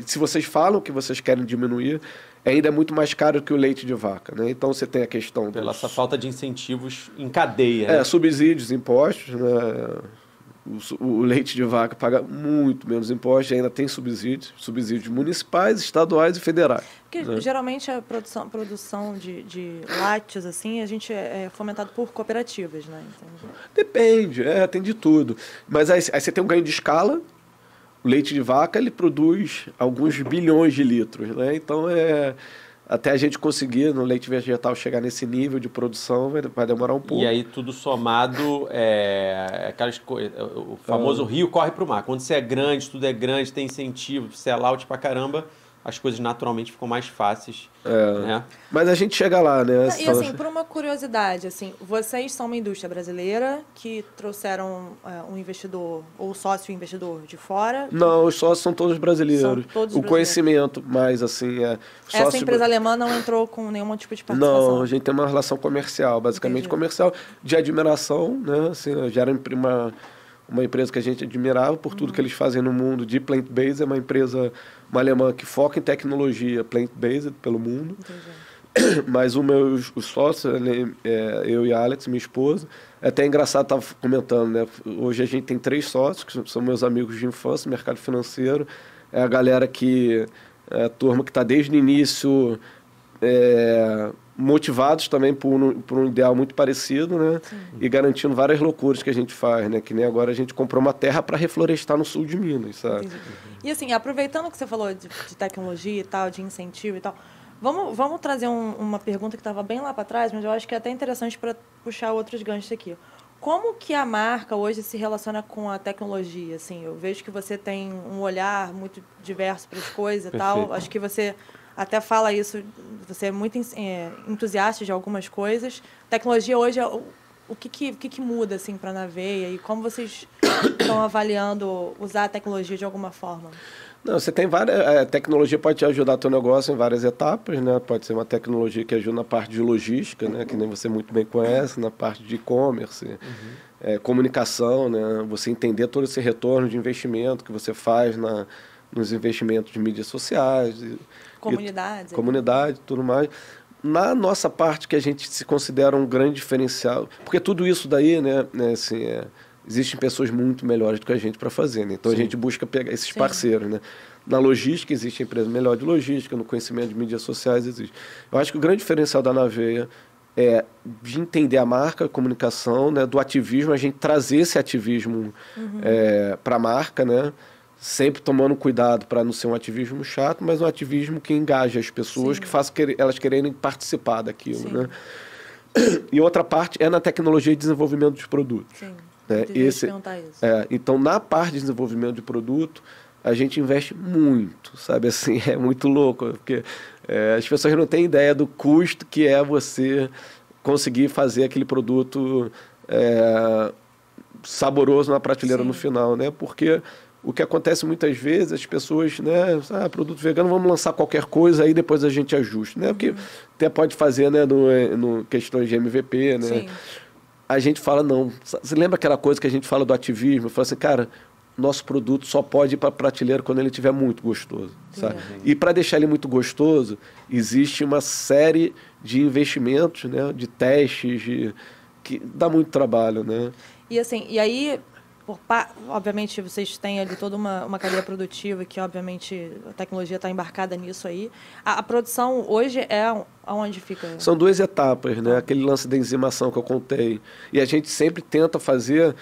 se vocês falam que vocês querem diminuir, ainda é muito mais caro que o leite de vaca, né? Então, você tem a questão... Pela essa falta de incentivos em cadeia. Né? Subsídios, impostos, né? O leite de vaca paga muito menos impostos, ainda tem subsídios municipais, estaduais e federais. Porque né? Geralmente a produção de lácteos, assim, a gente é fomentado por cooperativas, né? Entende? Depende, tem de tudo. Mas aí você tem um ganho de escala, o leite de vaca ele produz alguns bilhões de litros, né? Então até a gente conseguir no leite vegetal chegar nesse nível de produção vai demorar um pouco. E aí tudo somado, o famoso rio corre para o mar. Quando você é grande, tudo é grande, tem incentivo, você é out pra caramba, as coisas naturalmente ficam mais fáceis. Né? Mas a gente chega lá, né? E assim, por uma curiosidade, assim, vocês são uma indústria brasileira que trouxeram um investidor ou sócio investidor de fora? Não, os sócios são todos brasileiros. Conhecimento, mais assim, Essa empresa alemã não entrou com nenhum tipo de participação? Não, a gente tem uma relação comercial, basicamente comercial, de admiração, né? Assim, já era uma empresa que a gente admirava por tudo que eles fazem no mundo de plant-based, é uma empresa alemã que foca em tecnologia plant-based pelo mundo. Entendi. Mas os sócios, eu e a Alex, minha esposa, é até engraçado, estava comentando, né? Hoje a gente tem 3 sócios, que são meus amigos de infância, mercado financeiro, é a galera a turma que está desde o início motivados também por um ideal muito parecido, né? Sim. E garantindo várias loucuras que a gente faz, né? Que nem agora a gente comprou uma terra para reflorestar no sul de Minas, sabe? E assim, aproveitando que você falou de tecnologia e tal, de incentivo e tal, vamos trazer uma pergunta que estava bem lá para trás, mas eu acho que é até interessante para puxar outros ganchos aqui. Como que a marca hoje se relaciona com a tecnologia? Assim, eu vejo que você tem um olhar muito diverso para as coisas e tal. Acho que você até fala isso, você é muito entusiasta de algumas coisas. Tecnologia hoje, o que muda assim, para a Naveia e como vocês estão avaliando usar a tecnologia de alguma forma? Não, você tem várias... A tecnologia pode te ajudar a teu negócio em várias etapas, né? Pode ser uma tecnologia que ajuda na parte de logística, né? Que nem você muito bem conhece, na parte de e-commerce, comunicação, né? Você entender todo esse retorno de investimento que você faz nos investimentos de mídias sociais. Comunidade, tudo mais. Na nossa parte, que a gente se considera um grande diferencial, porque tudo isso daí, né assim, existem pessoas muito melhores do que a gente para fazer, né? Então a gente busca pegar esses parceiros, né? Na logística existe empresa melhor de logística, no conhecimento de mídias sociais existe. Eu acho que o grande diferencial da Naveia é de entender a marca, a comunicação, né? Do ativismo, a gente trazer esse ativismo para a marca, né? Sempre tomando cuidado para não ser um ativismo chato, mas um ativismo que engaja as pessoas, que faz elas quererem participar daquilo, né? E outra parte é na tecnologia de desenvolvimento dos produtos. Sim. Né? Então, na parte de desenvolvimento de produto, a gente investe muito, sabe? Assim, é muito louco, porque as pessoas não têm ideia do custo que é você conseguir fazer aquele produto saboroso na prateleira no final, né? Porque o que acontece muitas vezes, as pessoas, né, produto vegano, vamos lançar qualquer coisa, aí depois a gente ajusta, né? Porque até pode fazer, né, no questões de MVP, né? Sim. A gente fala, não. Você lembra aquela coisa que a gente fala do ativismo? Fala assim, cara, nosso produto só pode ir para a prateleira quando ele estiver muito gostoso, sabe? E para deixar ele muito gostoso, existe uma série de investimentos, né, de testes, que dá muito trabalho, né? E assim, e aí obviamente, vocês têm ali toda uma cadeia produtiva que, obviamente, a tecnologia está embarcada nisso aí. A produção hoje aonde fica? São 2 etapas, né? Aquele lance da enzimação que eu contei. E a gente sempre tenta fazer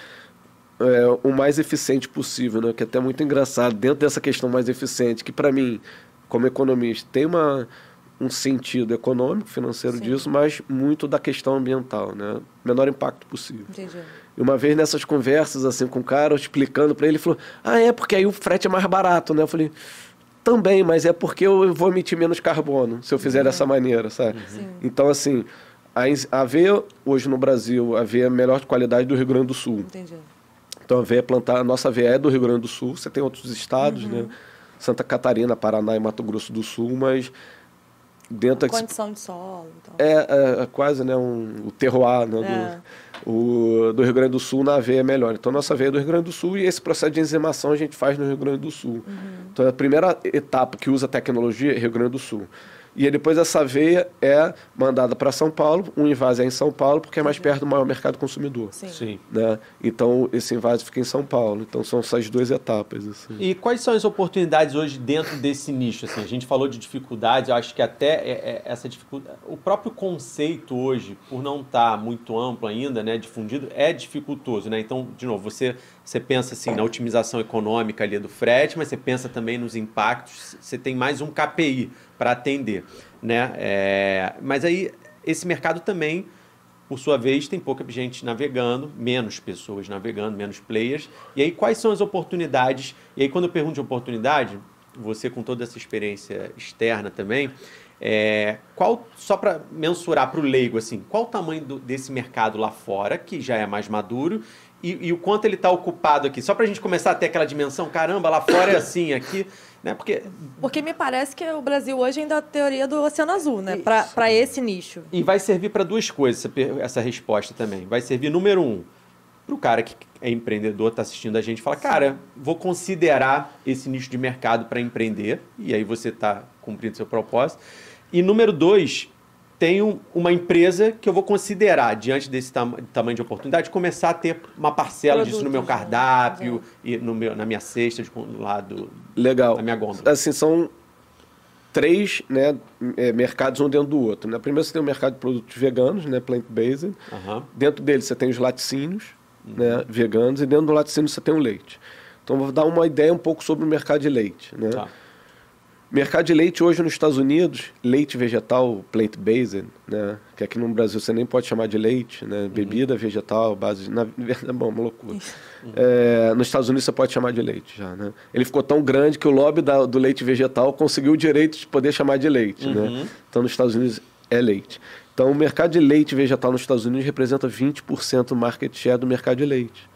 o mais eficiente possível, né? Que é até muito engraçado. Dentro dessa questão mais eficiente, que para mim, como economista, tem um sentido econômico, financeiro Sim. disso, mas muito da questão ambiental, né? Menor impacto possível. Entendi. E uma vez nessas conversas assim com o cara, eu explicando para ele, ele falou: porque aí o frete é mais barato, né? Eu falei: também, mas é porque eu vou emitir menos carbono se eu fizer dessa maneira, sabe? Sim. Então, assim, a aveia hoje no Brasil, a aveia é a melhor qualidade do Rio Grande do Sul. Entendi. Então, a nossa aveia é do Rio Grande do Sul, você tem outros estados, né? Santa Catarina, Paraná e Mato Grosso do Sul, mas dentro A condição de solo. Então. é quase, né, o terroir, né, do Rio Grande do Sul na aveia é melhor. Então, nossa aveia é do Rio Grande do Sul e esse processo de enzimação a gente faz no Rio Grande do Sul. Então, a primeira etapa que usa tecnologia é Rio Grande do Sul. E aí, depois essa aveia é mandada para São Paulo, um invase é em São Paulo, porque é mais perto do maior mercado consumidor. Sim. Né? Então, esse invase fica em São Paulo. Então, são essas 2 etapas. Assim. E quais são as oportunidades hoje dentro desse nicho? Assim, a gente falou de dificuldades, eu acho que até essa dificuldade... O próprio conceito hoje, por não estar muito amplo ainda, né, difundido, é dificultoso, né? Então, de novo, você pensa assim, na otimização econômica ali do frete, mas você pensa também nos impactos, você tem mais um KPI para atender, né? Mas aí, esse mercado também, por sua vez, tem pouca gente navegando, menos pessoas navegando, menos players. E aí, quais são as oportunidades? E aí, quando eu pergunto de oportunidade, você com toda essa experiência externa também, só para mensurar para o leigo, assim, qual o tamanho desse mercado lá fora, que já é mais maduro, e o quanto ele está ocupado aqui? Só para a gente começar a ter aquela dimensão, caramba, lá fora é assim, aqui... Né? Porque me parece que o Brasil hoje ainda é a teoria do Oceano Azul, né? Para esse nicho. E vai servir para 2 coisas essa resposta também. Vai servir, número 1, para o cara que é empreendedor, está assistindo a gente, fala, cara, vou considerar esse nicho de mercado para empreender, e aí você está cumprindo seu propósito. E número 2, tenho uma empresa que eu vou considerar, diante desse tamanho de oportunidade, começar a ter uma parcela disso no meu cardápio e na minha cesta Legal. na minha gôndola. Assim, são 3, né, mercados um dentro do outro. Né? Primeiro você tem o mercado de produtos veganos, né, plant-based. Dentro dele você tem os laticínios, né, veganos, e dentro do laticínio você tem o leite. Então vou dar uma ideia um pouco sobre o mercado de leite. Né? Mercado de leite hoje nos Estados Unidos, leite vegetal plant-based, né? Que aqui no Brasil você nem pode chamar de leite, né? Bebida vegetal, base... Bom, uma loucura. Nos Estados Unidos você pode chamar de leite já, né? Ele ficou tão grande que o lobby do leite vegetal conseguiu o direito de poder chamar de leite, né? Então nos Estados Unidos é leite. Então o mercado de leite vegetal nos Estados Unidos representa 20% do market share do mercado de leite.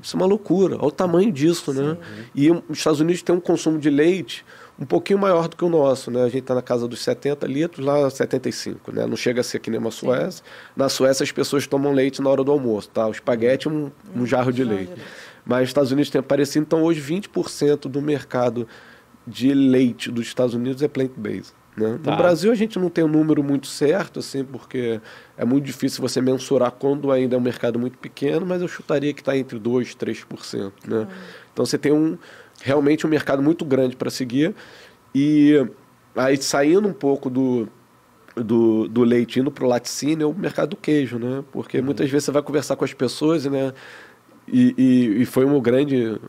Isso é uma loucura, olha o tamanho disso, né? E os Estados Unidos tem um consumo de leite um pouquinho maior do que o nosso, né? A gente está na casa dos 70 litros, lá 75, né? Não chega a ser que nem uma Suécia. Na Suécia as pessoas tomam leite na hora do almoço, tá? O espaguete um jarro de leite. Mas os Estados Unidos tem parecido, então hoje 20% do mercado de leite dos Estados Unidos é plant-based. Né? No Brasil a gente não tem um número muito certo, assim, porque é muito difícil você mensurar quando ainda é um mercado muito pequeno, mas eu chutaria que está entre 2% e 3%. Né? Então você tem realmente um mercado muito grande para seguir. E aí saindo um pouco do leite, indo para o laticínio, é o mercado do queijo, né? Porque muitas vezes você vai conversar com as pessoas, né? E foi uma grande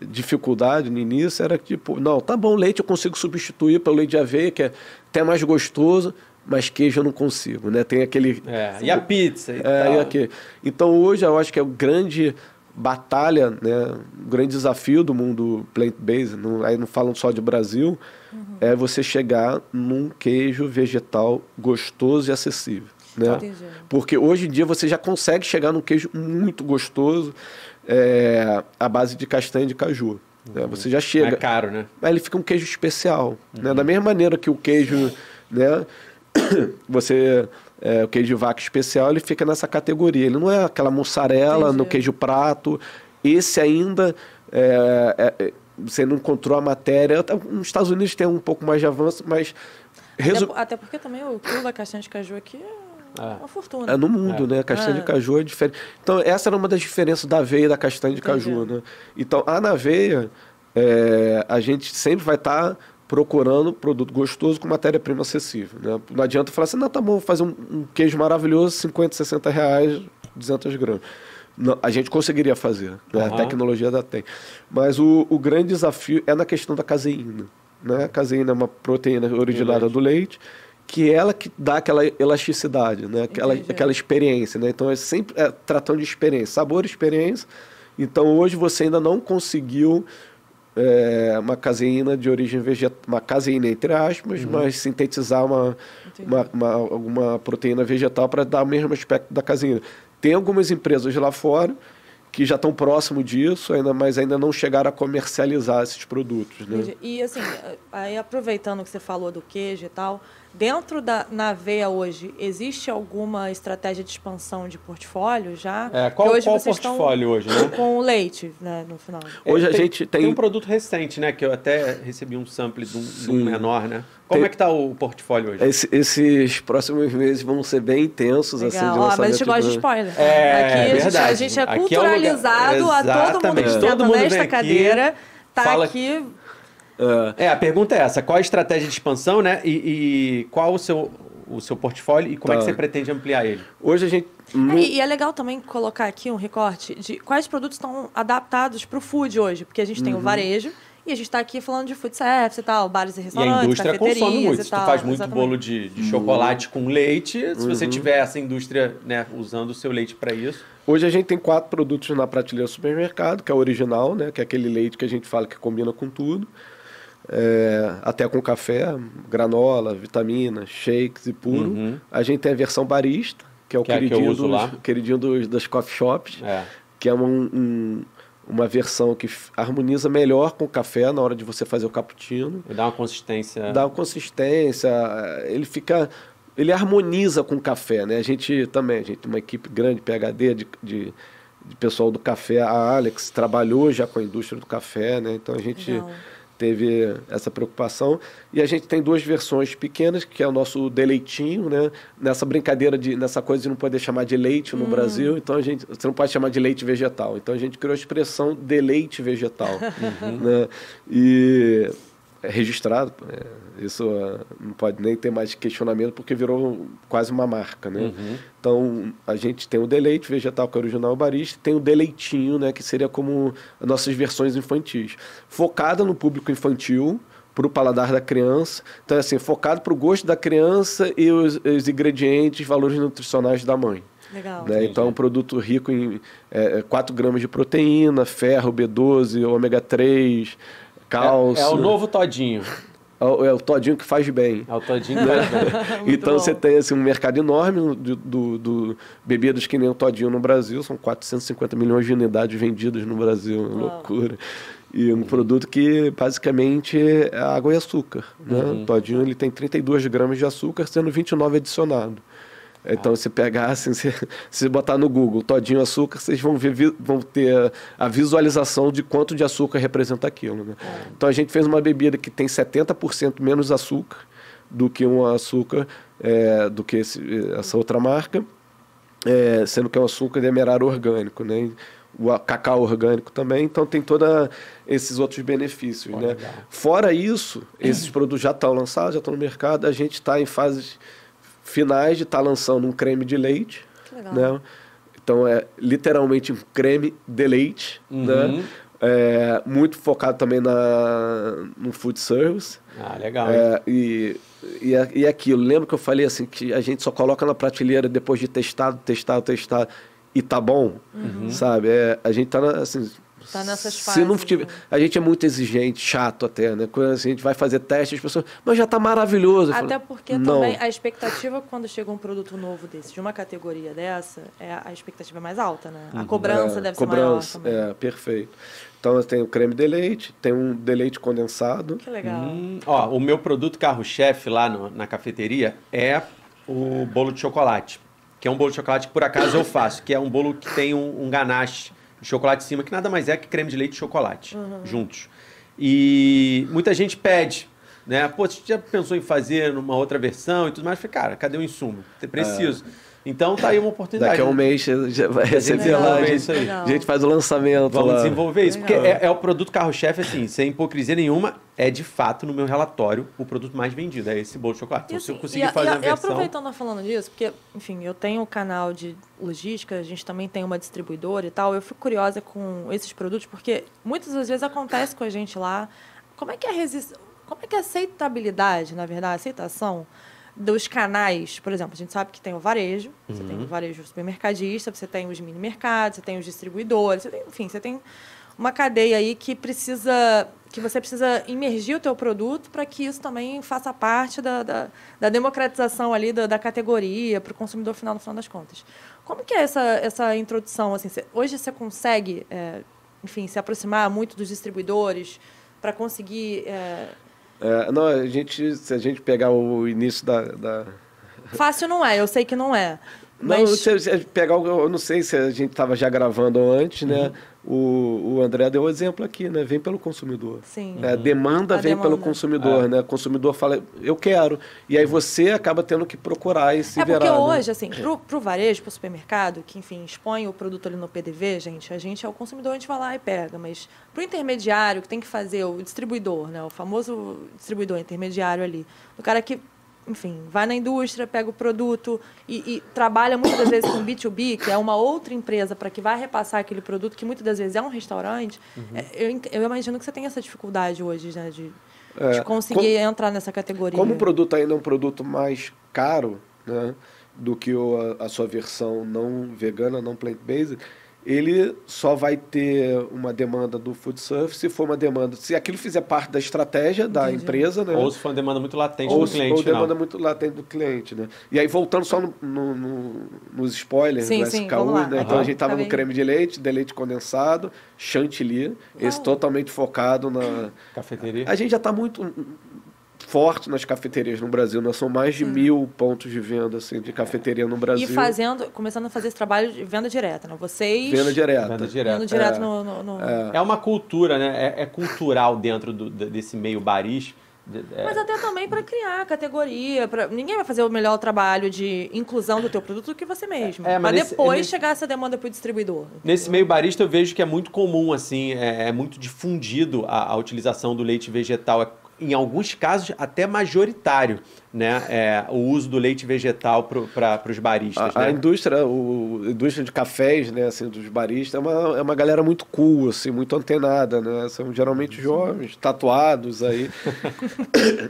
dificuldade no início, era que, tipo, não, tá bom, leite eu consigo substituir pelo leite de aveia, que é até mais gostoso, mas queijo eu não consigo, né? Tem aquele... e a pizza e tal. Então hoje eu acho que é o grande batalha, né? O grande desafio do mundo plant-based, aí não falam só de Brasil, é você chegar num queijo vegetal gostoso e acessível. Né? Porque hoje em dia você já consegue chegar num queijo muito gostoso à base de castanha de caju. Né? Você já chega... É caro, né? Aí ele fica um queijo especial. Né? Da mesma maneira que o queijo... né? O queijo de vaca especial, ele fica nessa categoria. Ele não é aquela mussarela no queijo prato. Esse ainda... você não encontrou a matéria. Nos Estados Unidos tem um pouco mais de avanço, mas... Até porque também o quilo da castanha de caju aqui uma fortuna. No mundo, né? A castanha de caju é diferente. Então, essa era uma das diferenças da aveia e da castanha de caju, né? Então, na aveia, a gente sempre vai estar procurando produto gostoso com matéria-prima acessível, né? Não adianta falar assim, não, tá bom, vou fazer um queijo maravilhoso, 50, 60 reais, 200 gramas. Não, a gente conseguiria fazer, né? A tecnologia da tem. Mas o grande desafio é na questão da caseína, né? A caseína é uma proteína originada do leite, que é ela que dá aquela elasticidade, né? Aquela experiência, né? Então, é sempre tratando de experiência, sabor e experiência. Então, hoje você ainda não conseguiu uma caseína de origem vegetal, uma caseína entre aspas, mas sintetizar alguma proteína vegetal para dar o mesmo aspecto da caseína. Tem algumas empresas lá fora que já estão próximo disso, mas ainda não chegaram a comercializar esses produtos, né? E assim, aí aproveitando que você falou do queijo e tal, dentro na aveia hoje, existe alguma estratégia de expansão de portfólio já? Qual o portfólio hoje, né? Com o leite, né, no final. Hoje a gente tem um produto recente, né? Que eu até recebi um sample de um menor, né? Como é que está o portfólio hoje? Esses próximos meses vão ser bem intensos. Legal. Assim, de lançamento. Mas a gente gosta de spoiler. Aqui verdade. A gente é culturalizado, a todo mundo que senta nesta cadeira está aqui. A pergunta é essa, qual a estratégia de expansão, né? E qual o seu portfólio e como é que você pretende ampliar ele? Hoje a gente... E é legal também colocar aqui um recorte de quais produtos estão adaptados para o food hoje, porque a gente tem o varejo e a gente está aqui falando de food service e tal, bares e restaurantes, e a indústria consome muito. E Se tal, tu faz muito bolo de chocolate com leite, se você tiver essa indústria, né, usando o seu leite para isso... Hoje a gente tem 4 produtos na prateleira do supermercado, que é o original, né, que é aquele leite que a gente fala que combina com tudo. Até com café, granola, vitaminas, shakes e puro. A gente tem a versão barista, que é o queridinho das coffee shops, que é uma versão que harmoniza melhor com o café na hora de você fazer o cappuccino. E dá uma consistência. Ele harmoniza com o café, né? A gente tem uma equipe grande, PhD, de pessoal do café. A Alex trabalhou já com a indústria do café, né? Então a gente teve essa preocupação. E a gente tem 2 versões pequenas, que é o nosso deleitinho, né? Nessa brincadeira, nessa coisa de não poder chamar de leite no Brasil, então você não pode chamar de leite vegetal. Então a gente criou a expressão deleite vegetal. Né? E é registrado, isso não pode nem ter mais questionamento, porque virou quase uma marca, né? Então, a gente tem o deleite vegetal, que é o original barista, tem o deleitinho, né, que seria como as nossas versões infantis. Focada no público infantil, para o paladar da criança. Então, assim, focado para o gosto da criança e os ingredientes, valores nutricionais da mãe. Legal. Né? Então, é um produto rico em 4 gramas de proteína, ferro, B12, ômega 3... cálcio. É o novo todinho. É o todinho que faz bem. É o todinho que faz bem. Então você tem assim, um mercado enorme do bebidas que nem o todinho no Brasil. São 450 milhões de unidades vendidas no Brasil. Loucura. E um produto que basicamente é água e açúcar. Né? O todinho ele tem 32 gramas de açúcar, sendo 29 adicionado. Então, se pegar, assim, se botar no Google todinho açúcar, vocês vão ter a visualização de quanto de açúcar representa aquilo. Né? Então, a gente fez uma bebida que tem 70% menos açúcar do que um açúcar, do que essa outra marca, sendo que é um açúcar demerara orgânico, né? O cacau orgânico também, então tem todos esses outros benefícios. Né? Fora isso, esses produtos já estão lançados, já estão no mercado, a gente está em fases finais de estar lançando um creme de leite. Que legal. Né? Então é literalmente um creme de leite, né? Muito focado também no food service. Legal. E aquilo, lembra que eu falei assim, que a gente só coloca na prateleira depois de testado e tá bom, sabe? A gente tá assim... Tá nessas fases. Se não tiver, a gente é muito exigente, chato até, né? Quando a gente vai fazer teste, as pessoas... Mas já tá maravilhoso. Até porque também a expectativa quando chega um produto novo desse, de uma categoria dessa, a expectativa é mais alta, né? A cobrança deve ser maior também. Perfeito. Então, tem o creme de leite, tem um de leite condensado. Que legal. O meu produto carro-chefe lá na cafeteria é o bolo de chocolate. Que é um bolo de chocolate que, por acaso, eu faço. Que é um bolo que tem um ganache de chocolate em cima, que nada mais é que creme de leite e chocolate juntos. E muita gente pede né? Pô, você já pensou em fazer numa outra versão e tudo mais? Eu falei, cara, cadê o insumo? Preciso. Então tá aí uma oportunidade. Daqui a um mês já vai receber lá, a gente faz o lançamento. Vamos lá. desenvolver isso, porque é o produto carro-chefe, assim, sem hipocrisia nenhuma, é de fato, no meu relatório, o produto mais vendido, é esse bolo de chocolate. Então, assim, se eu conseguir fazer a versão... aproveitando falando disso, porque, enfim, eu tenho um canal de logística, a gente também tem uma distribuidora e tal, eu fico curiosa com esses produtos, porque muitas das vezes acontece com a gente lá, como é que é a aceitabilidade, na verdade, a aceitação dos canais, por exemplo, a gente sabe que tem o varejo, você tem o varejo supermercadista, você tem os mini mercados, você tem os distribuidores, você tem uma cadeia aí que você precisa imergir o teu produto para que isso também faça parte da democratização ali da categoria para o consumidor final, no final das contas. Como que é essa introdução? Assim, hoje você consegue, enfim, se aproximar muito dos distribuidores para conseguir... não, se a gente pegar o início da... Fácil não é, eu sei que não é. Não, Mas... se pegar, eu não sei se a gente estava já gravando antes, né? O André deu o exemplo aqui, né? Vem pelo consumidor. Sim. A demanda vem pelo consumidor, né? O consumidor fala, eu quero. E aí você acaba tendo que procurar e se virar. Porque né? hoje, assim, pro varejo, pro supermercado, que, enfim, expõe o produto ali no PDV, a gente é o consumidor, a gente vai lá e pega. Mas pro intermediário, que tem que fazer o distribuidor, né? O famoso distribuidor intermediário ali. O cara que, enfim, vai na indústria, pega o produto e trabalha muitas das vezes com B2B, que é uma outra empresa para que vai repassar aquele produto, que muitas das vezes é um restaurante. Eu imagino que você tem essa dificuldade hoje, né, de conseguir entrar nessa categoria. Como o produto ainda é um produto mais caro, né, do que a sua versão não vegana, não plant-based, ele só vai ter uma demanda do food service se for uma demanda, se aquilo fizer parte da estratégia da empresa, né? Ou se for uma demanda muito latente do cliente. Ou demanda muito latente do cliente, né? E aí, voltando só nos spoilers do SKU, né? Então a gente estava no creme de leite condensado, chantilly, esse totalmente focado na... Cafeteria. A gente já está muito forte nas cafeterias no Brasil, nós são mais de 1000 pontos de venda assim, de cafeteria no Brasil. E começando a fazer esse trabalho de venda direta, né? Vocês... Venda direta. Venda direto É uma cultura, né? É cultural dentro desse meio baris. Mas até também para criar categoria. Ninguém vai fazer o melhor trabalho de inclusão do teu produto do que você mesmo. Mas depois chegar essa demanda para o distribuidor. Nesse meio barista eu vejo que é muito comum, assim, é muito difundido a utilização do leite vegetal. Em alguns casos, até majoritário, né? O uso do leite vegetal para os baristas. A indústria de cafés, né? Assim, dos baristas, é uma galera muito cool, assim, muito antenada, né? São geralmente jovens, tatuados aí.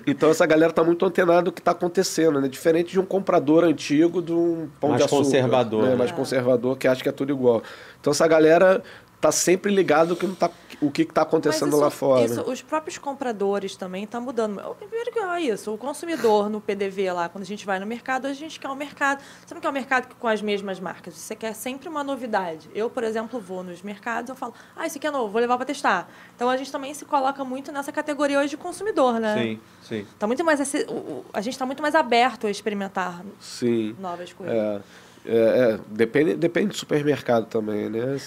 Então, essa galera está muito antenada do que está acontecendo, né? Diferente de um comprador antigo de um pão de açúcar. Mais conservador. Né? Mais conservador, que acha que é tudo igual. Então, essa galera... está sempre ligado o que está acontecendo lá fora. Os próprios compradores também estão mudando. Primeiro que é isso, o consumidor no PDV lá, quando a gente vai no mercado, a gente quer um mercado. Você não quer um mercado com as mesmas marcas, você quer sempre uma novidade. Eu, por exemplo, vou nos mercados, eu falo, isso aqui é novo, vou levar para testar. Então a gente também se coloca muito nessa categoria hoje de consumidor, né? Sim. Tá muito mais a gente está muito mais aberto a experimentar novas coisas. Depende do supermercado também, né?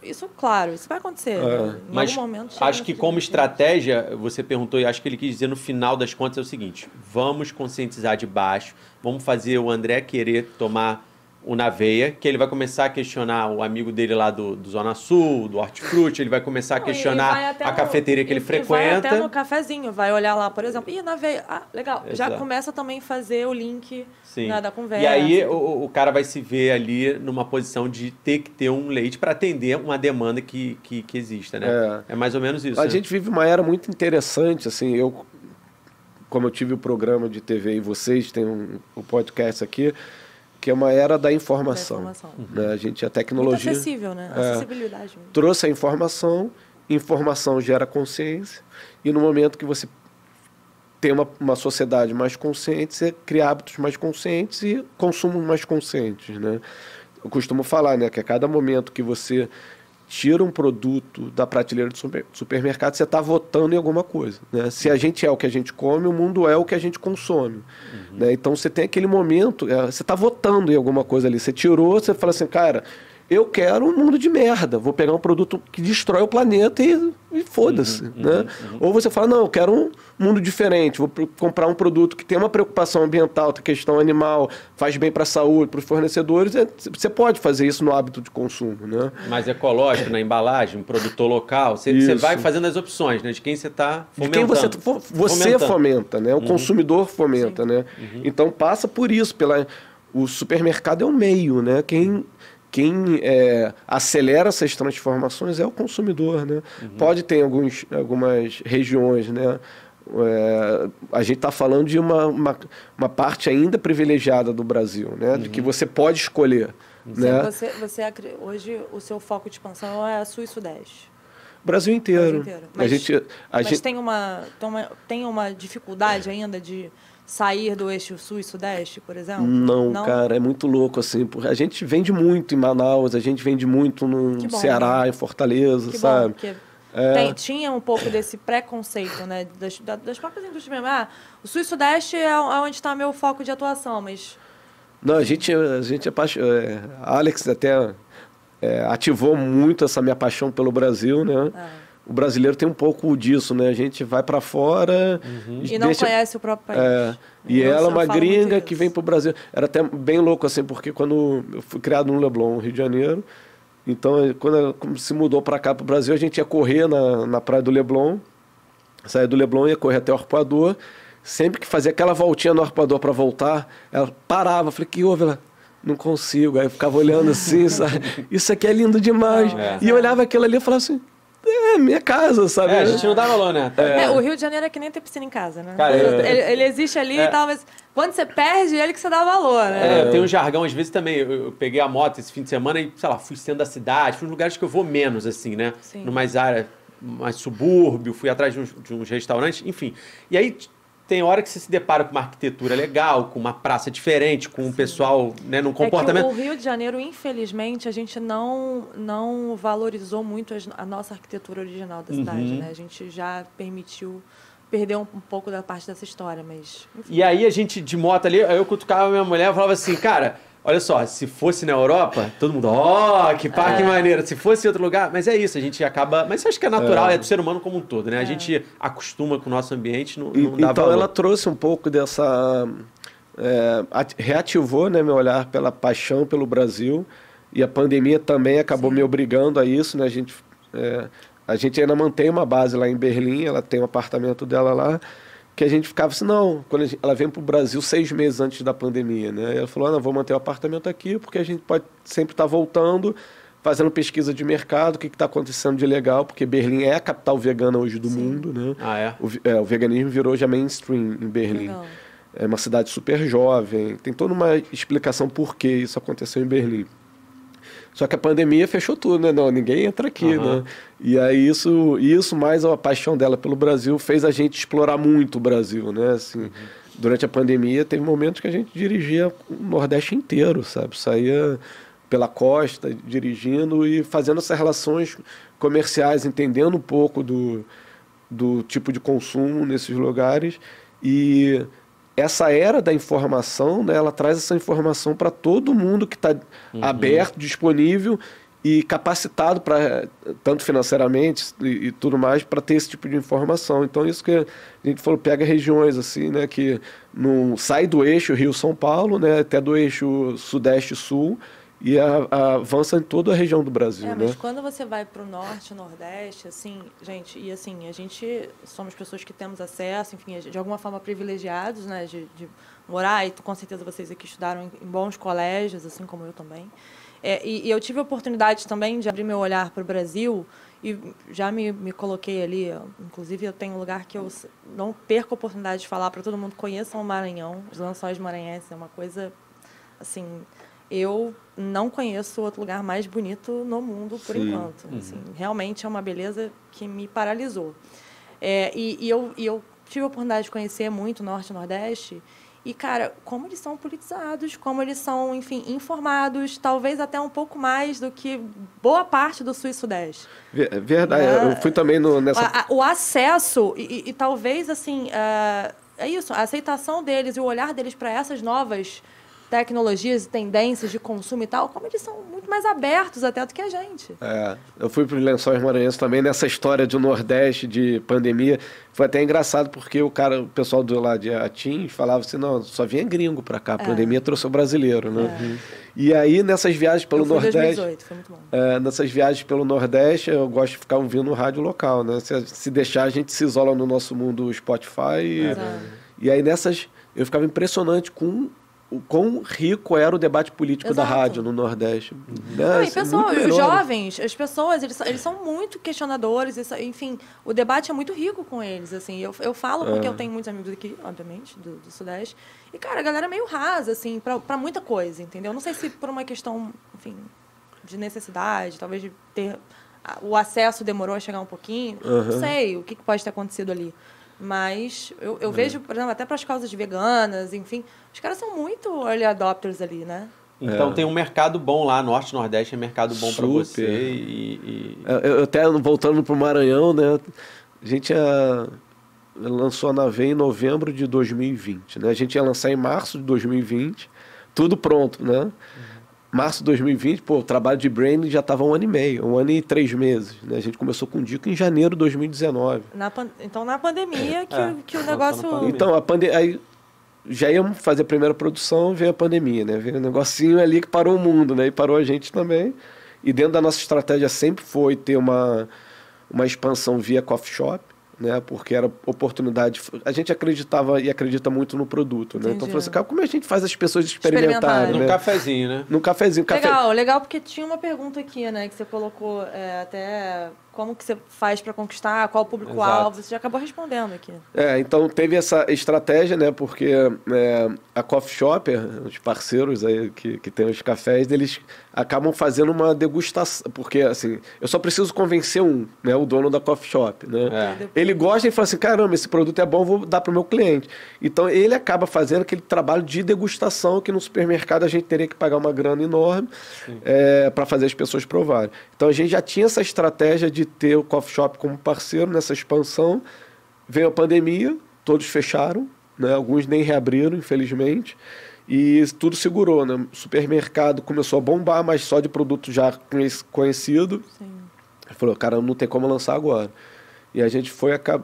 Isso, claro, isso vai acontecer. Né? Em algum momento. Acho que como estratégia, você perguntou, e acho que ele quis dizer no final das contas é o seguinte: vamos conscientizar de baixo, vamos fazer o André querer tomar o Naveia, que ele vai começar a questionar o amigo dele lá do Zona Sul, do Hortifruti, ele vai começar a questionar a cafeteria que ele frequenta. Vai até no cafezinho, vai olhar lá, por exemplo, Naveia, legal. Exato. Já começa também a fazer o link da conversa. E aí o cara vai se ver ali numa posição de ter que ter um leite para atender uma demanda que exista, né? É mais ou menos isso. A gente vive uma era muito interessante, assim, como eu tive o programa de TV e vocês têm o podcast aqui, que é uma era da informação. Né? A tecnologia... Muito acessível, né? Acessibilidade. Trouxe a informação gera consciência, e no momento que você tem uma sociedade mais consciente, você cria hábitos mais conscientes e consumos mais conscientes. Né? Eu costumo falar, né, que a cada momento que você tira um produto da prateleira do supermercado, você está votando em alguma coisa. Né? Se a gente é o que a gente come, o mundo é o que a gente consome. Né? Então, você tem aquele momento, você está votando em alguma coisa ali. Você tirou, você fala assim, cara, eu quero um mundo de merda. Vou pegar um produto que destrói o planeta e foda-se, né? Ou você fala, não, eu quero um mundo diferente. Vou comprar um produto que tem uma preocupação ambiental, tem questão animal, faz bem para a saúde, para os fornecedores. Você pode fazer isso no hábito de consumo, né? Mais ecológico na embalagem, um produtor local. Você vai fazendo as opções, né? De quem você está fomentando. De quem você fomenta, né? O consumidor fomenta, né? Então passa por isso. O supermercado é um meio, né? Quem acelera essas transformações é o consumidor, né? Pode ter algumas regiões, né? A gente está falando de uma parte ainda privilegiada do Brasil, né? De que você pode escolher. Né? Hoje o seu foco de expansão é Sul e Sudeste. Brasil inteiro. Mas tem uma dificuldade ainda de sair do eixo Sul e Sudeste, por exemplo? Não, cara, é muito louco, assim. Porque a gente vende muito em Manaus, a gente vende muito no Ceará, em Fortaleza, sabe? Tinha um pouco desse preconceito, né? Das próprias indústrias mesmo. O Sul e Sudeste é onde está meu foco de atuação, mas... Não, a gente é apaixonado. Alex até ativou muito essa minha paixão pelo Brasil, né? O brasileiro tem um pouco disso, né? A gente vai para fora... E não conhece o próprio país. E ela é uma gringa que vem para o Brasil. Era até bem louco, assim, porque quando eu fui criado no Leblon, Rio de Janeiro, então, quando ela se mudou para cá, para o Brasil, a gente ia correr na praia do Leblon, saía do Leblon, ia correr até o Arpoador. Sempre que fazia aquela voltinha no Arpoador para voltar, ela parava. Eu falei, que houve? Ela, não consigo. Aí eu ficava olhando assim, sabe? Isso aqui é lindo demais. E eu olhava aquilo ali e falava assim... minha casa, sabe? A gente não dá valor, né? O Rio de Janeiro é que nem ter piscina em casa, né? Cara, ele existe ali e tal, mas quando você perde, ele que você dá valor, né? Tem um jargão, às vezes também. Eu peguei a moto esse fim de semana e, sei lá, fui centro da cidade, fui nos lugares que eu vou menos, assim, né? Sim. Numa área mais subúrbio, fui atrás de uns restaurantes, enfim. E aí tem hora que você se depara com uma arquitetura legal, com uma praça diferente, com um pessoal, né, num comportamento... É que o Rio de Janeiro, infelizmente, a gente não valorizou muito a nossa arquitetura original da cidade, né? A gente já permitiu perder um pouco da parte dessa história, mas... Enfim. E aí a gente, de moto ali, eu cutucava a minha mulher e falava assim, cara... Olha só, se fosse na Europa, todo mundo, que parque maneiro. Se fosse em outro lugar, mas é isso, a gente acaba... Mas eu acho que é natural, é do ser humano como um todo, né? A gente acostuma com o nosso ambiente, não dá então valor. Ela trouxe um pouco dessa... reativou, né, meu olhar pela paixão pelo Brasil, e a pandemia também acabou me obrigando a isso, né? A gente ainda mantém uma base lá em Berlim, ela tem um apartamento dela lá, que a gente ficava assim, não, quando ela veio para o Brasil 6 meses antes da pandemia, né? E ela falou, não, vou manter o apartamento aqui, porque a gente pode sempre estar voltando, fazendo pesquisa de mercado, o que está acontecendo de legal, porque Berlim é a capital vegana hoje do mundo, né? O veganismo virou já mainstream em Berlim. Legal. É uma cidade super jovem, tem toda uma explicação por que isso aconteceu em Berlim. Só que a pandemia fechou tudo, né? Não, ninguém entra aqui, né? E aí isso mais a paixão dela pelo Brasil fez a gente explorar muito o Brasil, né? Assim, durante a pandemia teve momentos que a gente dirigia o Nordeste inteiro, sabe? Saía pela costa dirigindo e fazendo essas relações comerciais, entendendo um pouco do tipo de consumo nesses lugares. E essa era da informação, né, ela traz essa informação para todo mundo que está aberto, disponível e capacitado, tanto financeiramente e tudo mais, para ter esse tipo de informação. Então, isso que a gente falou, pega regiões assim, né, que não sai do eixo Rio-São Paulo, né, até do eixo Sudeste-Sul, e avança em toda a região do Brasil, mas né? quando você vai para o Norte, Nordeste, assim, gente, e assim, a gente somos pessoas que temos acesso, enfim, de alguma forma privilegiados, né, de morar, e com certeza vocês aqui estudaram em bons colégios, assim como eu também. E eu tive a oportunidade também de abrir meu olhar para o Brasil e já me coloquei ali, inclusive eu tenho um lugar que eu não perco a oportunidade de falar para todo mundo, conheçam o Maranhão, os Lençóis Maranhenses, é uma coisa, assim... Eu não conheço outro lugar mais bonito no mundo, por enquanto. Assim, realmente é uma beleza que me paralisou. E eu tive a oportunidade de conhecer muito o Norte e o Nordeste. E, cara, como eles são politizados, como eles são, enfim, informados, talvez até um pouco mais do que boa parte do Sul e Sudeste. Verdade, eu fui também nessa... O acesso e talvez, assim, é isso, a aceitação deles e o olhar deles para essas novas tecnologias e tendências de consumo e tal, como eles são muito mais abertos até do que a gente. Eu fui para os Lençóis Maranhenses também, nessa história do Nordeste, de pandemia. Foi até engraçado, porque o pessoal do lá de Atins falava assim, não, só vinha gringo para cá, a pandemia trouxe o brasileiro, né? E aí, nessas viagens pelo Nordeste... 2018, foi muito bom. Nessas viagens pelo Nordeste, eu gosto de ficar ouvindo rádio local, né? Se deixar, a gente se isola no nosso mundo Spotify. E aí, nessas... Eu ficava impressionante com o quão rico era o debate político da rádio no Nordeste. Não, e pessoal, os jovens, as pessoas, eles são muito questionadores, enfim, o debate é muito rico com eles, assim, eu falo porque eu tenho muitos amigos aqui, obviamente, do Sudeste, e, cara, a galera é meio rasa, assim, pra muita coisa, entendeu? Não sei se por uma questão, enfim, de necessidade, talvez de ter... O acesso demorou a chegar um pouquinho, não sei o que pode ter acontecido ali. Mas eu vejo, por exemplo, até para as causas veganas, enfim, os caras são muito early adopters ali, né? Então tem um mercado bom lá, Norte e Nordeste é mercado bom para você. Eu até voltando para o Maranhão, né? A gente lançou a Nave em novembro de 2020, né? A gente ia lançar em março de 2020, tudo pronto, né? Março de 2020, o trabalho de branding já estava 1 ano e meio, 1 ano e 3 meses. Né? A gente começou com o Dico em janeiro de 2019. Então, na pandemia que o negócio... Então, aí já íamos fazer a primeira produção, veio a pandemia, né? Veio um negocinho ali que parou o mundo, né? E parou a gente também. E dentro da nossa estratégia sempre foi ter uma expansão via coffee shop, né? Porque era oportunidade. A gente acreditava e acredita muito no produto, né? Então falou assim, cara, como a gente faz as pessoas experimentarem, né? No cafezinho, né? No cafezinho. Legal, porque tinha uma pergunta aqui, né? Que você colocou até como que você faz para conquistar, qual o público-alvo. Você já acabou respondendo aqui. Então teve essa estratégia, né? Porque a Coffee Shop, os parceiros aí que tem os cafés, eles acabam fazendo uma degustação. Porque, assim, eu só preciso convencer né? O dono da Coffee Shop, né? Ele gosta e fala assim, caramba, esse produto é bom, vou dar para o meu cliente. Então, ele acaba fazendo aquele trabalho de degustação que no supermercado a gente teria que pagar uma grana enorme para fazer as pessoas provarem. Então, a gente já tinha essa estratégia de ter o Coffee Shop como parceiro nessa expansão. Veio a pandemia, todos fecharam, né? Alguns nem reabriram, infelizmente. E tudo segurou, né? O supermercado começou a bombar, mas só de produto já conhecido. Sim. Ele falou, cara, não tem como lançar agora. E a gente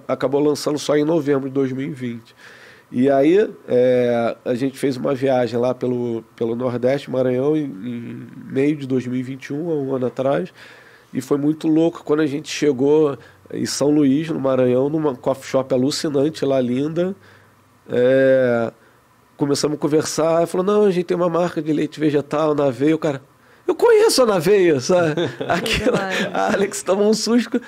acabou lançando só em novembro de 2020. E aí a gente fez uma viagem lá pelo Nordeste, Maranhão, em meio de 2021, há 1 ano atrás. E foi muito louco quando a gente chegou em São Luís, no Maranhão, numa coffee shop alucinante lá, linda. Começamos a conversar, falou, não, a gente tem uma marca de leite vegetal, Naveia. O cara, eu conheço a Naveia, sabe? A Alex tomou um susto.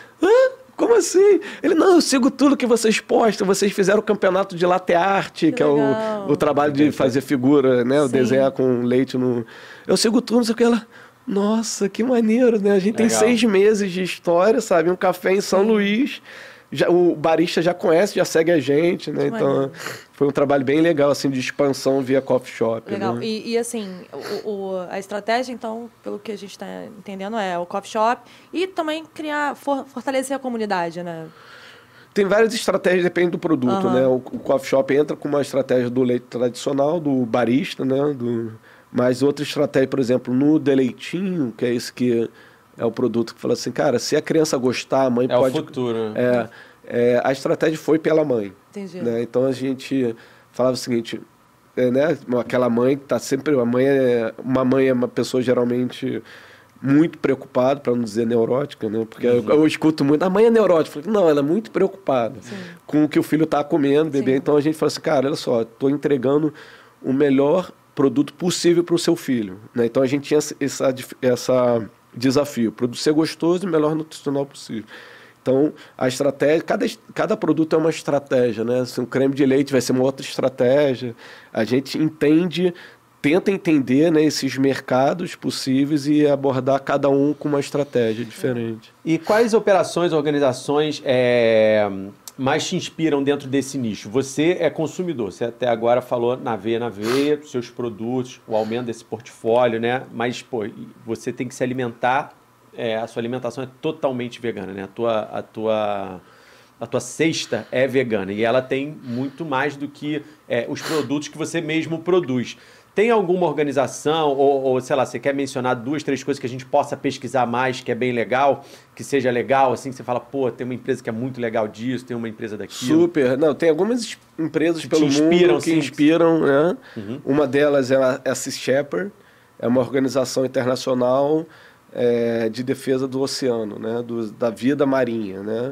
Como assim? Ele, não, eu sigo tudo que vocês postam, vocês fizeram o campeonato de latte art, que é o trabalho de fazer figura, né? O desenhar com leite no... Eu sigo tudo, não sei o que. Ela, nossa, que maneiro, né? A gente tem 6 meses de história, sabe? Um café em São Luís. O barista já conhece, já segue a gente, né? Então, foi um trabalho bem legal, assim, de expansão via coffee shop. Legal. Né? E assim, a estratégia, então, pelo que a gente está entendendo, é o coffee shop e também fortalecer a comunidade, né? Tem várias estratégias, depende do produto, né? O coffee shop entra com uma estratégia do leite tradicional, do barista, né? Mas outra estratégia, por exemplo, no Deleitinho, que é esse que... É o produto que fala assim, cara, se a criança gostar, a mãe pode... É o futuro. A estratégia foi pela mãe. Entendi. Né? Então, a gente falava o seguinte, né? Aquela mãe que está sempre... Uma mãe é uma pessoa geralmente muito preocupada, para não dizer neurótica, né? Porque eu escuto muito, a mãe é neurótica. Não, ela é muito preocupada com o que o filho está comendo, bebê. Então, a gente fala assim, cara, olha só, estou entregando o melhor produto possível para o seu filho. Né? Então, a gente tinha essa desafio, produto ser gostoso e o melhor nutricional possível. Então, a estratégia, cada produto é uma estratégia, né? Se um creme de leite vai ser uma outra estratégia. A gente tenta entender, né, esses mercados possíveis e abordar cada um com uma estratégia diferente. E quais operações, organizações mais te inspiram dentro desse nicho? Você é consumidor, você até agora falou na veia, seus produtos, o aumento desse portfólio, né? Mas, pô, você tem que se alimentar, a sua alimentação é totalmente vegana, né? A tua cesta é vegana e ela tem muito mais do que os produtos que você mesmo produz. Tem alguma organização, ou sei lá, você quer mencionar 2, 3 coisas que a gente possa pesquisar mais, que é bem legal, que seja legal, assim, que você fala, pô, tem uma empresa que é muito legal disso, tem uma empresa daquilo. Super. Não, tem algumas empresas que pelo mundo que inspiram, né? Uma delas é a Sea Shepherd, é uma organização internacional de defesa do oceano, né? Da vida marinha, né?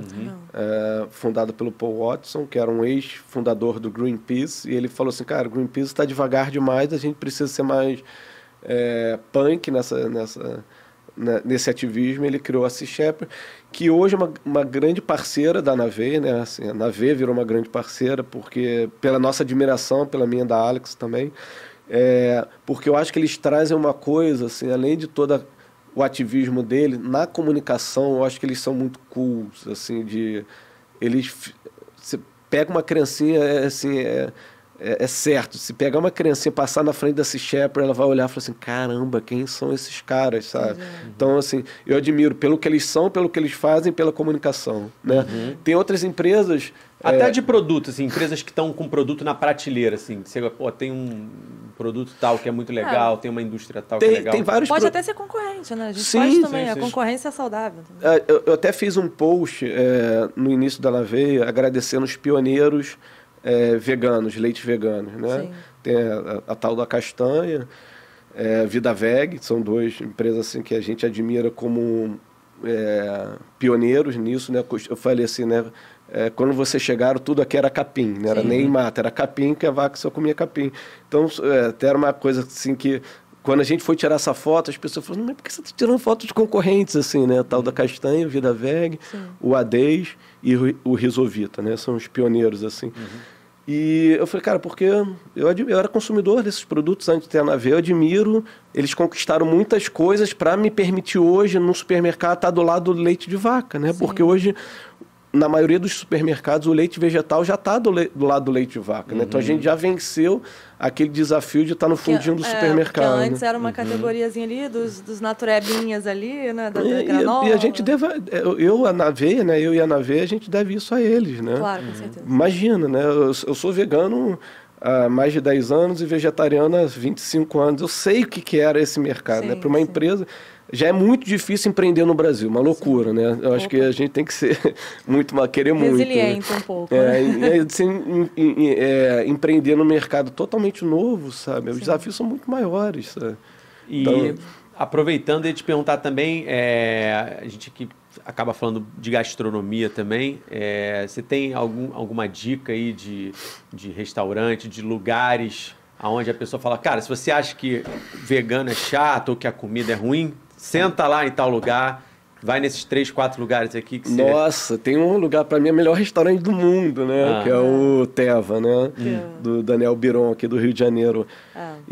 Fundada pelo Paul Watson, que era um ex-fundador do Greenpeace, e ele falou assim, cara, o Greenpeace está devagar demais, a gente precisa ser mais punk nesse ativismo. Ele criou a Sea Shepherd, que hoje é uma grande parceira da Naver, né? Assim, a Naver virou uma grande parceira, porque pela nossa admiração, pela minha e da Alex também, porque eu acho que eles trazem uma coisa, assim, além de toda o ativismo dele, na comunicação, eu acho que eles são muito cools, assim, você pega uma criancinha, é certo, se pegar uma criancinha e passar na frente da Sea Shepherd, ela vai olhar e falar assim, caramba, quem são esses caras, sabe? Então, assim, eu admiro pelo que eles são, pelo que eles fazem, pela comunicação, né? Tem outras empresas... Até de produto, assim, empresas que estão com produto na prateleira, assim, que você, pô, tem um produto tal que é muito legal, tem uma indústria tal que é legal. Tem vários Pode até ser concorrente, né? A gente faz também, a concorrência é saudável. Eu até fiz um post no início da Naveia agradecendo os pioneiros veganos, leite veganos, né? Sim. Tem a tal da Castanha, Vida Veg, são 2 empresas assim, que a gente admira como pioneiros nisso, né? Eu falei assim, né? Quando vocês chegaram, tudo aqui era capim, não era nem mata, era capim, que a vaca só comia capim. Então, até era uma coisa assim que, quando a gente foi tirar essa foto, as pessoas falaram, mas por que você está tirando foto de concorrentes, assim, né? Tal da Castanha, Vida Veg, o Adez e o Risovita, né? São os pioneiros, assim. E eu falei, cara, porque eu era consumidor desses produtos antes de ter a Naver, eu admiro, eles conquistaram muitas coisas para me permitir hoje, no supermercado, estar do lado do leite de vaca, né? Porque hoje... Na maioria dos supermercados, o leite vegetal já está do lado do leite de vaca, né? Então, a gente já venceu aquele desafio de estar no fundinho do supermercado. Porque antes era uma categoriazinha ali, dos naturebinhas ali, né? Da granola. E a gente deve... Eu e a Naver, a gente deve isso a eles, né? Claro, com certeza. Imagina, né? Eu sou vegano há mais de 10 anos e vegetariano há 25 anos. Eu sei o que era esse mercado, né? Para uma empresa... Já é muito difícil empreender no Brasil, uma loucura, né? Eu acho que a gente tem que ser querer muito. Resiliente um pouco. Né? Empreender no mercado totalmente novo, sabe? Os desafios são muito maiores, sabe? E então, aproveitando e te perguntar também, a gente aqui acaba falando de gastronomia também, você tem alguma dica aí de restaurante, de lugares onde a pessoa fala, cara, se você acha que vegano é chato ou que a comida é ruim, senta lá em tal lugar, vai nesses 3, 4 lugares aqui que você... Nossa, tem um lugar, para mim, é o melhor restaurante do mundo, né? Que é o Teva, né? Do Daniel Biron, aqui do Rio de Janeiro.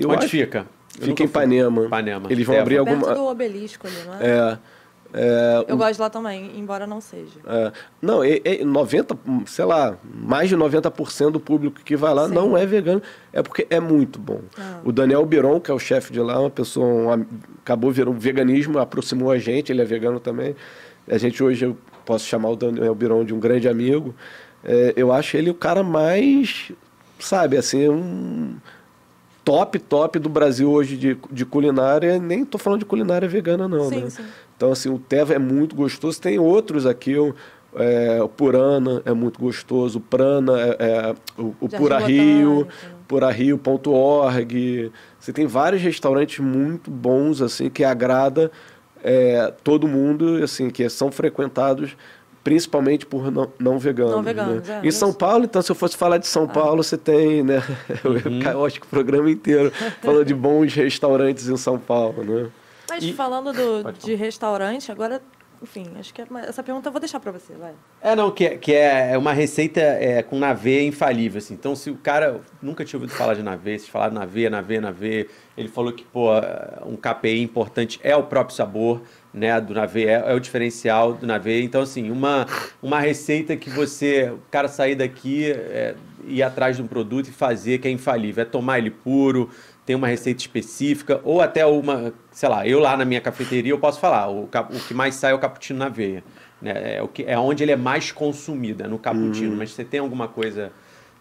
Onde fica? Fica em Ipanema. Eles vão abrir alguma... Perto do Obelisco ali, não é? Eu gosto de lá também, embora não seja. Não, 90, sei lá, mais de 90% do público que vai lá não é vegano, é porque é muito bom. O Daniel Biron, que é o chefe de lá, uma pessoa, acabou virando veganismo, aproximou a gente, ele é vegano também. A gente hoje, eu posso chamar o Daniel Biron de um grande amigo. Eu acho ele o cara mais, sabe, assim, top do Brasil hoje de culinária. Nem estou falando de culinária vegana, não, né? Sim. Então, assim, o Teva é muito gostoso. Tem outros aqui, o Purana é muito gostoso, o Prana, o Pura Rio, purario.org. Você tem vários restaurantes muito bons, assim, que agrada todo mundo, assim, que são frequentados principalmente por não veganos. Não veganos, né? Em São Paulo, então, se eu fosse falar de São Paulo, você tem, né? Eu acho que o programa inteiro falando de bons restaurantes em São Paulo, né? Mas falando de restaurante, agora, enfim, acho que essa pergunta eu vou deixar para você, vai. Que é uma receita com Naver infalível, assim. Então, se o cara nunca tinha ouvido falar de Naver, se falar Naver, ele falou que, um KPI importante é o próprio sabor, né, do Naver, é o diferencial do Naver. Então, assim, uma receita que o cara sair daqui, ir atrás de um produto e fazer, que é infalível, é tomar ele puro, tem uma receita específica, ou até uma, sei lá, eu lá na minha cafeteria eu posso falar, o que mais sai é o cappuccino na veia, né? É onde ele é mais consumido, no cappuccino, mas você tem alguma coisa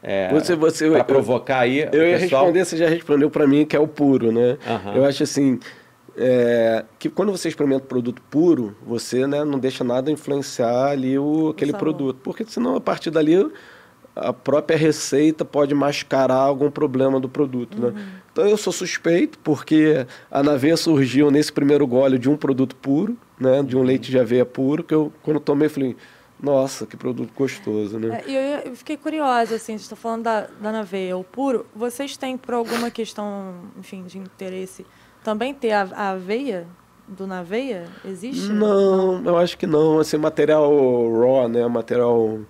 para provocar aí eu ia responder, você já respondeu para mim, que é o puro, né? Eu acho assim, que quando você experimenta produto puro, você, né, não deixa nada influenciar ali aquele produto, porque senão a partir dali a própria receita pode mascarar algum problema do produto, né? Então eu sou suspeito porque a Naveia surgiu nesse primeiro gole de um produto puro, né, de um leite de aveia puro, que eu quando tomei falei, nossa, que produto gostoso, né? Eu fiquei curiosa, assim, você está falando da Naveia, o puro, vocês têm, por alguma questão, enfim, de interesse, também ter a aveia do Naveia? Existe? Não, eu acho que não, assim, material raw, né, material...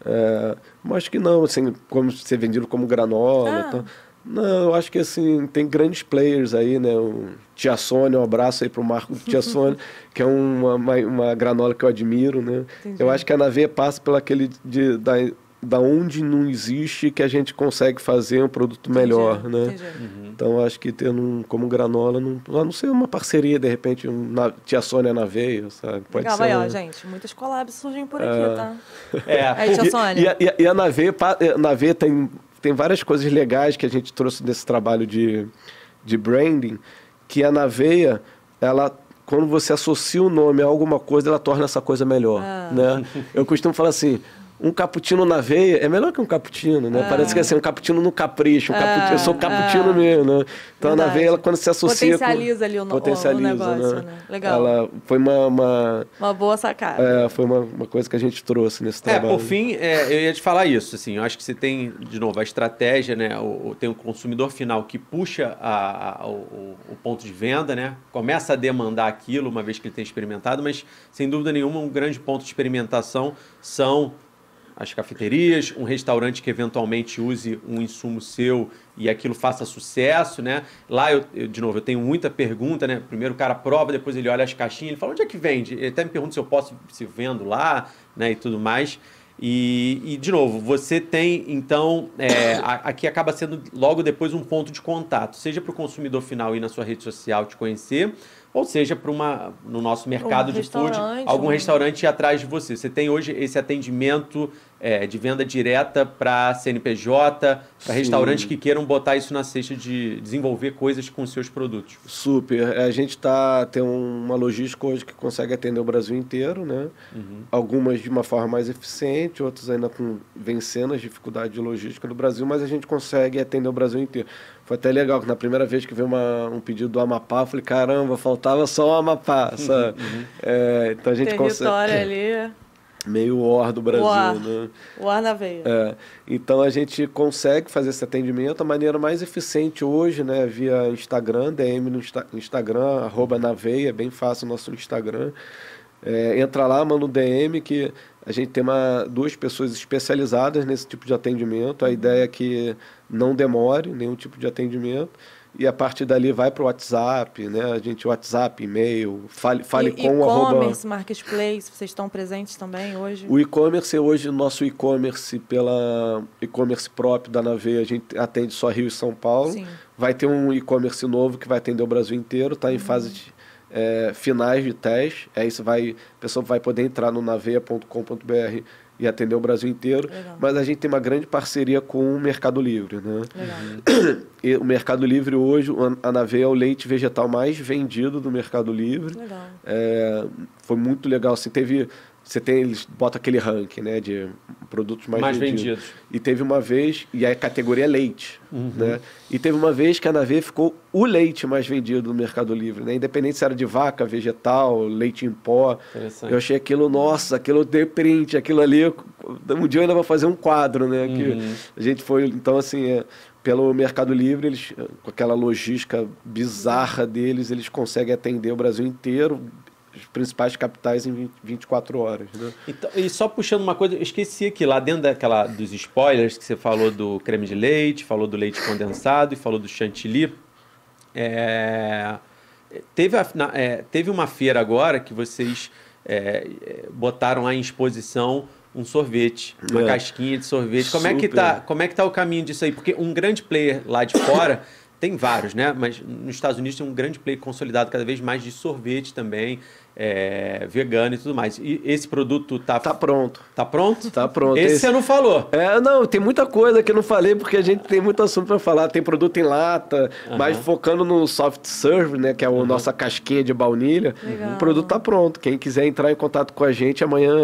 eu acho que não, assim, como ser vendido como granola. Então, não, eu acho que assim, tem grandes players aí, né? O Tia Sônia, um abraço aí pro Marco do Tia Sônia, que é uma granola que eu admiro, né? Entendi. Eu acho que a Naveia passa pelo aquele da onde não existe que a gente consegue fazer um produto melhor, né? Então acho que tendo como granola, não sei, uma parceria, de repente, Tia Sônia na veia, sabe? Pode legal, ser. Aí, ó, gente, muitas collabs surgem por aqui, tá? Tia Sônia. E a Naveia tem várias coisas legais que a gente trouxe desse trabalho de branding, que a Naveia, ela... Quando você associa o nome a alguma coisa, ela torna essa coisa melhor, né? Eu costumo falar assim, um cappuccino na veia é melhor que um cappuccino, né? Parece que é assim, um cappuccino no capricho, eu sou cappuccino mesmo, né? Então, na veia, ela, quando se associa... Potencializa ali o negócio, né? Legal. Ela foi uma boa sacada. Foi uma coisa que a gente trouxe nesse trabalho. Por fim, eu ia te falar isso, assim, eu acho que você tem, de novo, a estratégia, né? Tem o consumidor final que puxa o ponto de venda, né? Começa a demandar aquilo, uma vez que ele tem experimentado, mas, sem dúvida nenhuma, um grande ponto de experimentação são as cafeterias, um restaurante que eventualmente use um insumo seu e aquilo faça sucesso, né? Lá, de novo, eu tenho muita pergunta, né? Primeiro o cara prova, depois ele olha as caixinhas, ele fala, onde é que vende? Ele até me pergunta se vendo lá, né? E tudo mais. E de novo, você tem, então, aqui acaba sendo logo depois um ponto de contato, seja para o consumidor final ir na sua rede social te conhecer, ou seja, para no nosso mercado de food, algum restaurante ir atrás de você. Você tem hoje esse atendimento de venda direta para CNPJ, para restaurantes que queiram botar isso na cesta de desenvolver coisas com os seus produtos. Super. A gente tem uma logística hoje que consegue atender o Brasil inteiro, né? Algumas de uma forma mais eficiente, outras ainda vencendo as dificuldades de logística do Brasil, mas a gente consegue atender o Brasil inteiro. Foi até legal que na primeira vez que veio um pedido do Amapá, eu falei, caramba, faltava só o Amapá, sabe? Então a gente território ali... Meio OR do Brasil, né? OR na veia. Então a gente consegue fazer esse atendimento da maneira mais eficiente hoje, né? Via Instagram, DM no Instagram, @naveia, é bem fácil o nosso Instagram. Entra lá, manda um DM que a gente tem duas pessoas especializadas nesse tipo de atendimento. A ideia é que não demore nenhum tipo de atendimento. E a partir dali vai para o WhatsApp, né? A gente WhatsApp, e-mail, fale com o e-commerce, marketplace, vocês estão presentes também hoje? O e-commerce hoje, nosso e-commerce pela e-commerce próprio da Naveia, a gente atende só Rio e São Paulo. Sim. Vai ter um e-commerce novo que vai atender o Brasil inteiro, está em fase de finais de teste. A pessoa vai poder entrar no naveia.com.br e atender o Brasil inteiro. Legal. Mas a gente tem uma grande parceria com o Mercado Livre, né? Legal. E o Mercado Livre hoje, a Naveia é o leite vegetal mais vendido do Mercado Livre. Legal. Foi muito legal. Assim, eles botam aquele ranking, né, de produtos mais vendidos. E teve uma vez, e a categoria é leite, né? E teve uma vez que a Naveia ficou o leite mais vendido no Mercado Livre, né? Independente se era de vaca, vegetal, leite em pó. Eu achei aquilo, nossa, aquilo de print, aquilo ali, um dia eu ainda vou fazer um quadro, né? Que a gente foi, então assim, pelo Mercado Livre, eles, com aquela logística bizarra deles, eles conseguem atender o Brasil inteiro, as principais capitais em 24 horas. Né? Então, e só puxando uma coisa, eu esqueci que lá dentro dos spoilers que você falou do creme de leite, falou do leite condensado e falou do chantilly, teve uma feira agora que vocês botaram lá em exposição um sorvete, uma casquinha de sorvete. Como é que tá o caminho disso aí? Porque um grande player lá de fora... Tem vários, né? Mas nos Estados Unidos tem um grande player consolidado cada vez mais de sorvete também. vegano e tudo mais. E esse produto Tá pronto. Tá pronto? Tá pronto. Esse você não falou. Não, tem muita coisa que eu não falei, porque a gente tem muito assunto para falar. Tem produto em lata, mas focando no soft serve, né, que é a nossa casquinha de baunilha. Legal. O produto tá pronto. Quem quiser entrar em contato com a gente, amanhã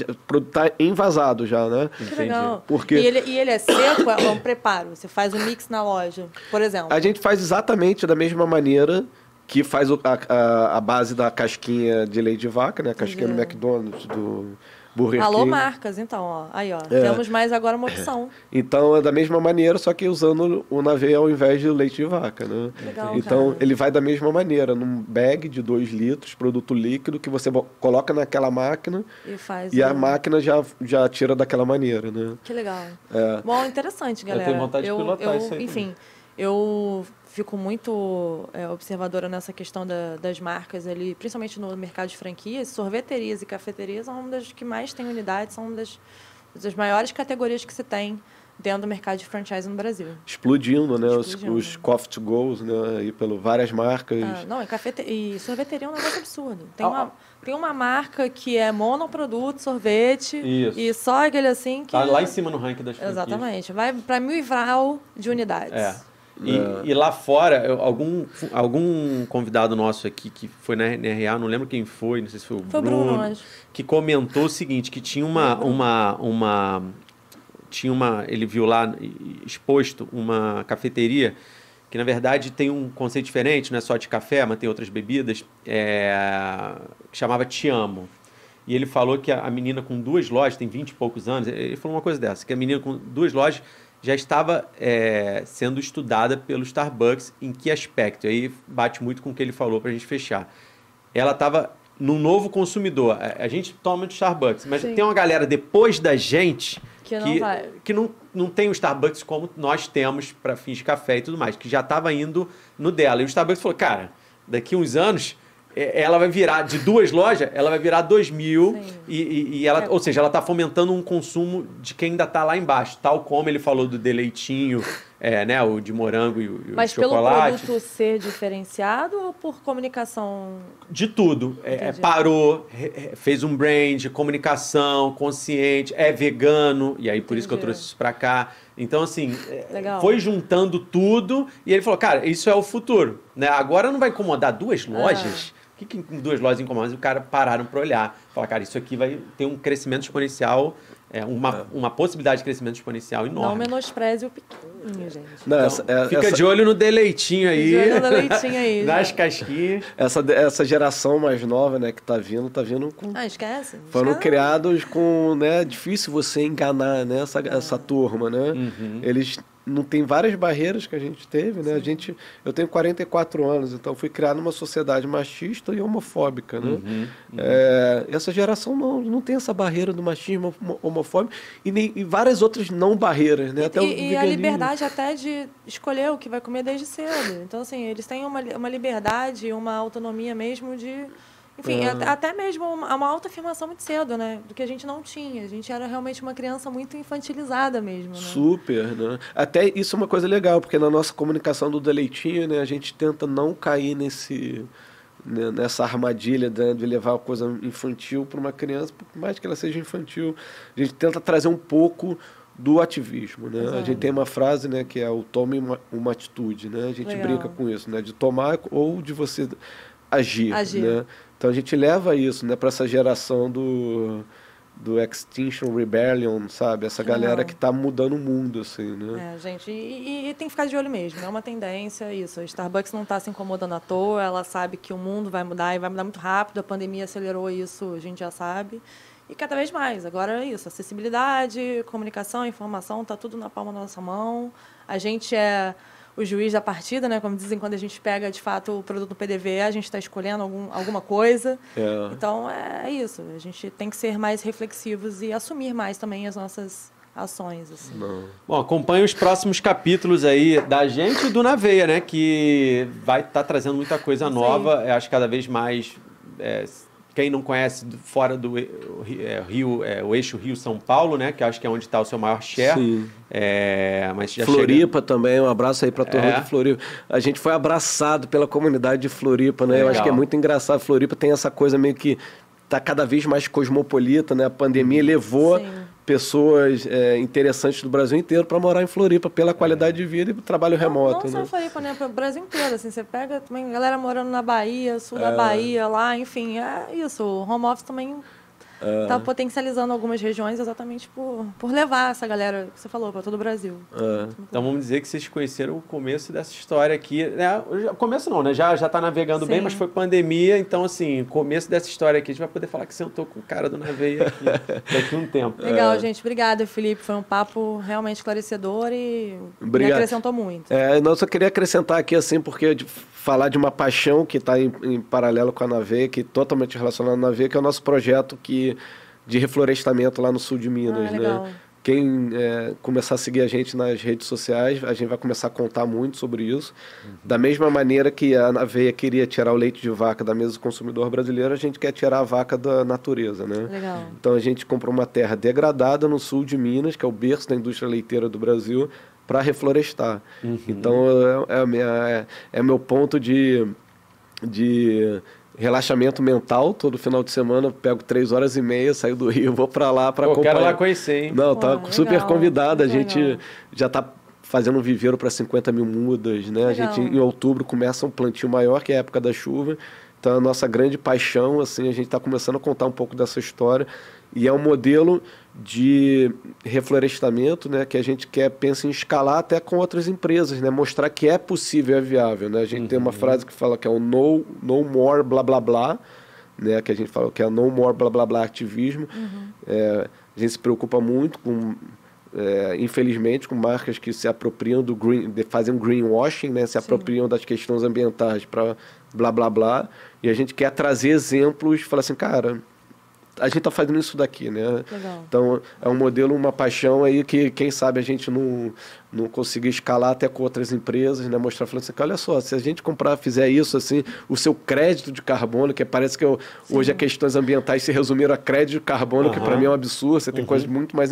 o produto tá envasado já, né? Que legal. Porque... E ele é seco, é um preparo? Você faz um mix na loja, por exemplo? A gente faz exatamente da mesma maneira que faz a base da casquinha de leite de vaca, né? A casquinha do McDonald's, do Burger King. Alô, marcas, então, ó. Aí, ó. Temos mais agora uma opção. Então, é da mesma maneira, só que usando o Naveia ao invés de leite de vaca, né? Legal, então, cara. ele vai da mesma maneira, num bag de 2 litros, produto líquido, que você coloca naquela máquina E a máquina já tira daquela maneira, né? Que legal. Bom, interessante, galera. tenho vontade de pilotar isso aí. Enfim, eu fico muito observadora nessa questão das marcas ali, principalmente no mercado de franquias. Sorveterias e cafeterias são uma das que mais tem unidades, são uma das maiores categorias que se tem dentro do mercado de franchise no Brasil. Explodindo, né? Os coffee to goes, né? Aí várias marcas. Não, e sorveteria é um negócio absurdo. Tem uma marca que é monoproduto, sorvete. Isso. E só aquele assim que... Tá lá em cima no ranking das franquias. Exatamente. Vai para 1.000 vral de unidades. E lá fora, algum convidado nosso aqui que foi na NRA, não lembro quem foi, não sei se foi o Bruno, acho. que comentou o seguinte, que tinha ele viu lá exposto uma cafeteria que, na verdade, tem um conceito diferente, não é só de café, mas tem outras bebidas, que chamava Te Amo. E ele falou que a menina com 2 lojas, tem 20 e poucos anos, ele falou uma coisa dessa, que a menina com 2 lojas já estava sendo estudada pelo Starbucks. Em que aspecto? Aí bate muito com o que ele falou para a gente fechar. Ela estava num novo consumidor. A gente toma do Starbucks, mas tem uma galera depois da gente que não tem o Starbucks como nós temos para fins de café e tudo mais, que já estava indo no dela. E o Starbucks falou, cara, daqui uns anos... ela vai virar, de 2 lojas, ela vai virar 2.000 e ela, ou seja, ela está fomentando um consumo de quem ainda está lá embaixo, tal como ele falou do deleitinho, né, o de morango e o Mas de chocolate. Mas pelo produto ser diferenciado ou por comunicação? De tudo. Parou, fez um brand, comunicação, consciente, é vegano, e aí por isso que eu trouxe isso para cá. Então, assim, foi juntando tudo e ele falou, cara, isso é o futuro, né? Agora não vai incomodar 2 lojas? O que 2 lojas incomodam? Mas o cara pararam para olhar. Falar, cara, isso aqui vai ter um crescimento exponencial, uma possibilidade de crescimento exponencial enorme. Não menospreze o pequenininho, gente. Não, então, fica de olho no deleitinho aí. De olho no deleitinho aí. Nas casquinhas. Essa geração mais nova, né, que tá vindo com... esquece. Foram criados com, né, difícil você enganar, né, essa turma, né? Eles... Não tem várias barreiras que a gente teve, né? Eu tenho 44 anos, então fui criado numa sociedade machista e homofóbica, né? Essa geração não tem essa barreira do machismo homofóbico e várias outras não barreiras, né? E a liberdade até de escolher o que vai comer desde cedo. Então, assim, eles têm uma liberdade, uma autonomia mesmo de... Enfim, até mesmo uma autoafirmação muito cedo, né? Do que a gente não tinha. A gente era realmente uma criança muito infantilizada mesmo, né? Super, né? Até isso é uma coisa legal, porque na nossa comunicação do deleitinho, né, a gente tenta não cair nessa armadilha, né, de levar a coisa infantil para uma criança, por mais que ela seja infantil. A gente tenta trazer um pouco do ativismo, né? A gente tem uma frase, né, que é o tome uma atitude, né? A gente brinca com isso, né? De tomar ou de você agir. Né? Então a gente leva isso, né, para essa geração do Extinction Rebellion, sabe? Essa galera que está mudando o mundo, assim, né? Gente, e tem que ficar de olho mesmo, é uma tendência isso. A Starbucks não está se incomodando à toa, ela sabe que o mundo vai mudar e vai mudar muito rápido, a pandemia acelerou isso, a gente já sabe. E cada vez mais, agora é isso, acessibilidade, comunicação, informação, está tudo na palma da nossa mão. A gente é o juiz da partida, né? Como dizem, quando a gente pega, de fato, o produto no PDV, a gente está escolhendo alguma coisa. Então, é isso. A gente tem que ser mais reflexivos e assumir mais também as nossas ações. Assim. Bom, acompanhe os próximos capítulos aí da gente e do Naveia, né? Que vai estar trazendo muita coisa nova. Eu acho que cada vez mais quem não conhece, fora do Rio, o eixo Rio-São Paulo, né? Que acho que é onde está o seu maior share. Sim. Mas já Floripa também, um abraço aí para a turma de Floripa. A gente foi abraçado pela comunidade de Floripa, né? Eu acho que é muito engraçado. Floripa tem essa coisa meio que tá cada vez mais cosmopolita, né? A pandemia levou pessoas interessantes do Brasil inteiro para morar em Floripa pela qualidade de vida e trabalho remoto. Não só em Floripa, né? Para o Brasil inteiro, assim, você pega também galera morando na Bahia, sul da Bahia, lá, enfim, é isso. O home office também está potencializando algumas regiões exatamente por levar essa galera que você falou para todo o Brasil. Então vamos dizer que vocês conheceram o começo dessa história aqui, né? Começo não, né? Já está navegando bem, mas foi pandemia, então assim, começo dessa história aqui, a gente vai poder falar que sentou com o cara do Naveia aqui daqui a um tempo. Legal, gente. Obrigada, Felipe. Foi um papo realmente esclarecedor e me acrescentou muito. Eu só queria acrescentar aqui, assim, porque falar de uma paixão que está em paralelo com a Naveia, que é totalmente relacionada à Naveia, que é o nosso projeto de reflorestamento lá no sul de Minas, legal. né? Quem começar a seguir a gente nas redes sociais, a gente vai começar a contar muito sobre isso. Da mesma maneira que a Naveia queria tirar o leite de vaca da mesa do consumidor brasileiro, a gente quer tirar a vaca da natureza, né? Legal. Então a gente comprou uma terra degradada no sul de Minas, que é o berço da indústria leiteira do Brasil, para reflorestar. Então é meu ponto de relaxamento mental. Todo final de semana eu pego 3h30, saio do Rio, vou para lá para acompanhar. Quero lá conhecer, hein? Não, tá super convidada. A gente legal. já está fazendo um viveiro para 50 mil mudas, né? A gente em outubro começa um plantio maior, que é a época da chuva. Então a nossa grande paixão, assim, a gente está começando a contar um pouco dessa história. E é um modelo de reflorestamento, né, que a gente pensa em escalar até com outras empresas, né, mostrar que é possível, é viável, né? A gente tem uma frase que fala que é o no more blá blá blá, né, que a gente fala que é no more blá blá blá ativismo. A gente se preocupa muito com infelizmente, com marcas que se apropriam do fazem um greenwashing, né, se apropriam das questões ambientais para blá blá blá, e a gente quer trazer exemplos, falar assim, cara, a gente está fazendo isso daqui, né? Legal. Então, é um modelo, uma paixão aí que, quem sabe, a gente não conseguir escalar até com outras empresas, né? Mostrar, falando assim, olha só, se a gente fizer isso, assim, o seu crédito de carbono, que parece que hoje as questões ambientais se resumiram a crédito de carbono, que para mim é um absurdo, você tem coisas muito mais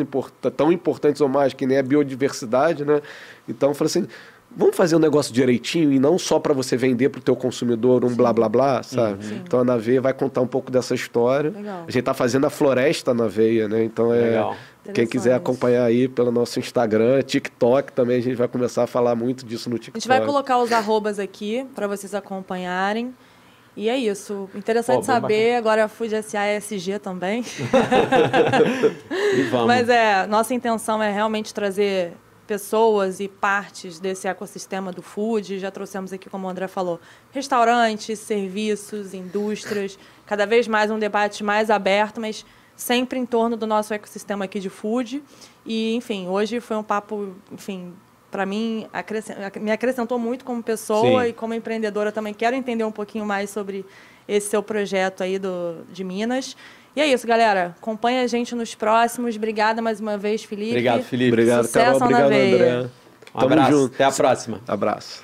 tão importantes ou mais, que nem a biodiversidade, né? Então, eu falei assim, vamos fazer um negócio direitinho e não só para você vender para o teu consumidor blá blá blá, sabe? Então a Naveia vai contar um pouco dessa história. Legal. A gente está fazendo a floresta Naveia, né? Então quem quiser acompanhar aí pelo nosso Instagram, TikTok também, a gente vai começar a falar muito disso no TikTok. A gente vai colocar os arrobas aqui para vocês acompanharem. E é isso. Interessante saber. Agora a Food SA é ESG também. E vamos. Mas nossa intenção é realmente trazer pessoas e partes desse ecossistema do food. Já trouxemos aqui, como o André falou, restaurantes, serviços, indústrias, cada vez mais um debate mais aberto, mas sempre em torno do nosso ecossistema aqui de food. E, enfim, hoje foi um papo, enfim, para mim, me acrescentou muito como pessoa e como empreendedora também. Quero entender um pouquinho mais sobre esse seu projeto aí de Minas. E é isso, galera. Acompanha a gente nos próximos. Obrigada mais uma vez, Felipe. Obrigado, Felipe. Obrigado, Sucesso, Carol. Obrigado, Naveia. André. Um abraço. Até a próxima. Abraço.